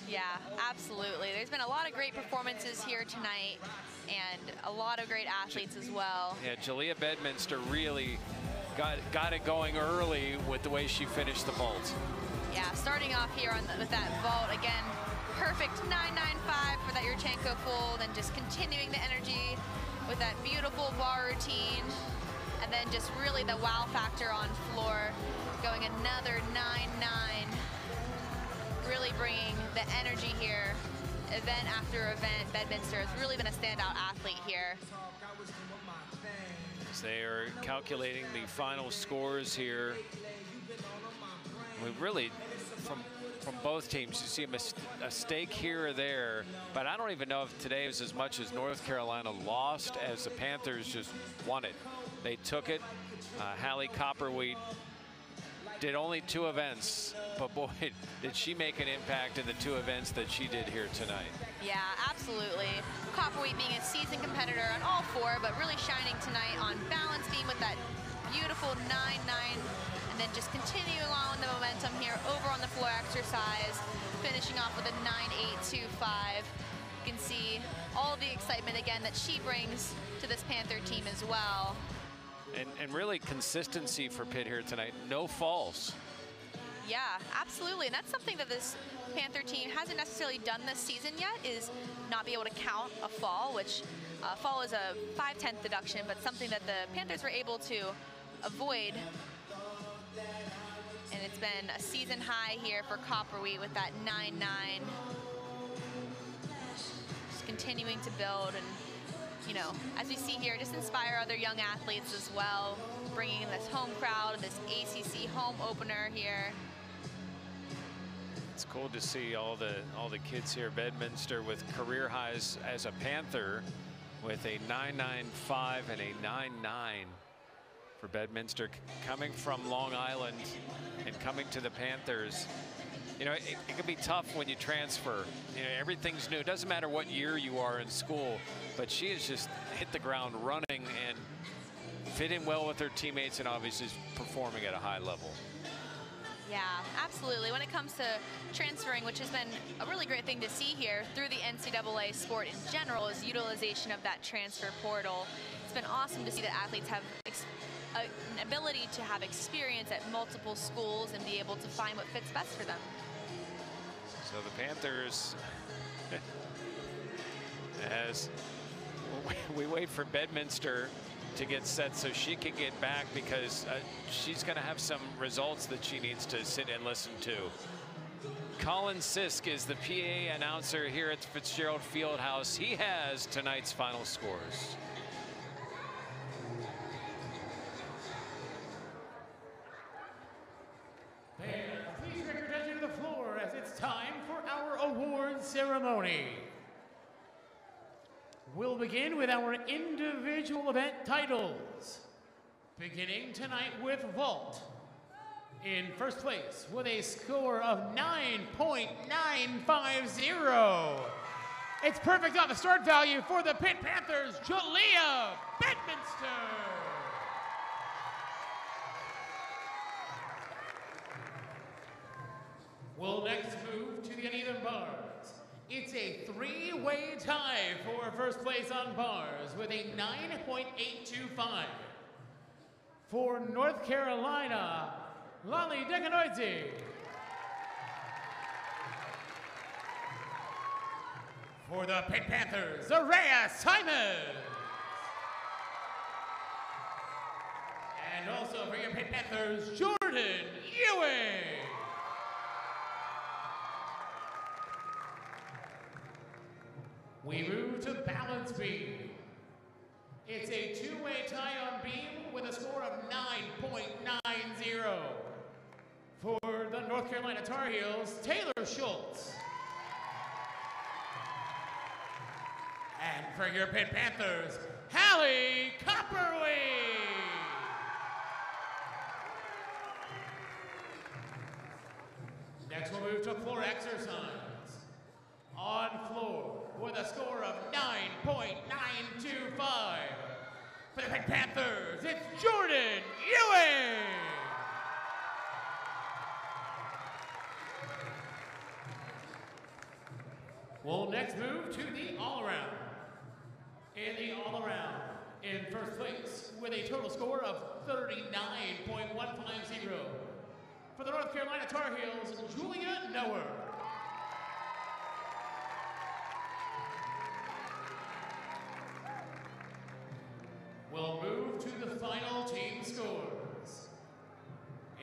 S2: Yeah, absolutely. There's been a lot of great performances here tonight and a lot of great athletes as well.
S1: Yeah, Jah'Liyah Bedminster really got it going early with the way she finished the vault.
S2: Yeah, starting off here with that vault, again, perfect 995 for that Yurchenko fold, and just continuing the energy with that beautiful bar routine, and then just really the wow factor on floor, going another 9-9, really bringing the energy here. Event after event, Bedminster has really been a standout athlete here.
S1: As they are calculating the final scores here, we really, from both teams, you see a mistake here or there, but I don't even know if today was as much as North Carolina lost as the Panthers just won it. They took it. Hallie Copperwheat did only 2 events, but boy, did she make an impact in the 2 events that she did here tonight.
S2: Yeah, absolutely. Copperwheat being a seasoned competitor on all 4, but really shining tonight on balance beam with that beautiful 9-9, and then just continuing along the momentum here over on the floor exercise, finishing off with a 9-8-2-5. You can see all the excitement again that she brings to this Panther team as well.
S1: And really consistency for Pitt here tonight. No falls.
S2: Yeah, absolutely. And that's something that this Panther team hasn't necessarily done this season yet, is not be able to count a fall, which fall is a 5/10 deduction, but something that the Panthers were able to avoid. And it's been a season high here for Copperwheat with that 9-9. Just continuing to build and, you know, as we see here, just inspire other young athletes as well, bringing in this home crowd, this ACC home opener here.
S1: It's cool to see all the kids here. Bedminster with career highs as a Panther with a 9.95 and a 9.9 for Bedminster, coming from Long Island and coming to the Panthers. You know, it can be tough when you transfer. You know, everything's new. It doesn't matter what year you are in school, but she has just hit the ground running and fit in well with her teammates, and obviously is performing at a high level.
S2: Yeah, absolutely. When it comes to transferring, which has been a really great thing to see here through the NCAA sport in general, is utilization of that transfer portal. It's been awesome to see that athletes have an ability to have experience at multiple schools and be able to find what fits best for them.
S1: So the Panthers, as we wait for Bedminster to get set so she can get back, because she's going to have some results that she needs to sit and listen to. Colin Sisk is the PA announcer here at the Fitzgerald Fieldhouse. He has tonight's final scores.
S3: Please direct your attention to the floor as it's time for our award ceremony. We'll begin with our individual event titles. Beginning tonight with vault. In first place with a score of 9.950. It's perfect on the start value for the Pitt Panthers, Jah'Liyah Bedminster. We'll next move to the uneven bars. It's a 3-way tie for first place on bars with a 9.825. For North Carolina, Hallie Copperwheat. For the Pitt Panthers, Arayah Simmons. And also for your Pitt Panthers, Jordyn Ewing. We move to balance beam. It's a 2-way tie on beam with a score of 9.90. For the North Carolina Tar Heels, Taylor Schultz. And for your Pitt Panthers, Hallie Copperwheat. Next we'll move to floor exercise. On floor with a score of 9.925. For the Pitt Panthers, it's Jordyn Ewing. We'll next move to the all-around. In the all-around, in first place with a total score of 39.150 for the North Carolina Tar Heels, Jah'Liyah Ewing. We'll move to the final team scores.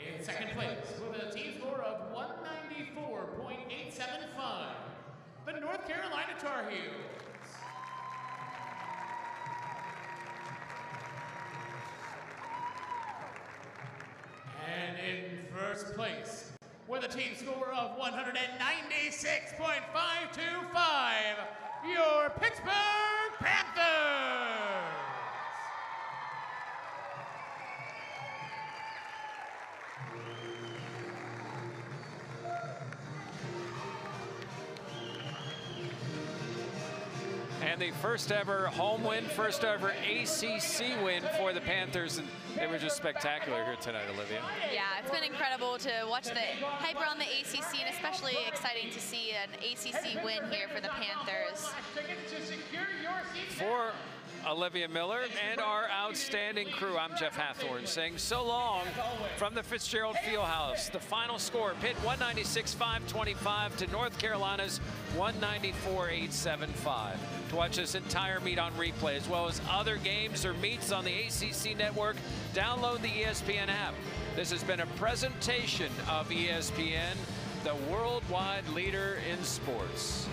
S3: In second place with a team score of 194.875, the North Carolina Tar Heels. And in first place with a team score of 196.525, your Pittsburgh Panthers.
S1: And the first ever home win, first ever ACC win for the Panthers. And they were just spectacular here tonight, Olivia.
S2: Yeah, it's been incredible to watch the hype around the ACC, and especially exciting to see an ACC win here for the Panthers.
S1: For Olivia Miller and our outstanding crew, I'm Jeff Hathorn saying so long from the Fitzgerald Fieldhouse. The final score, Pitt 196-525 to North Carolina's 194-875. To watch this entire meet on replay, as well as other games or meets on the ACC network, download the ESPN app. This has been a presentation of ESPN, the worldwide leader in sports.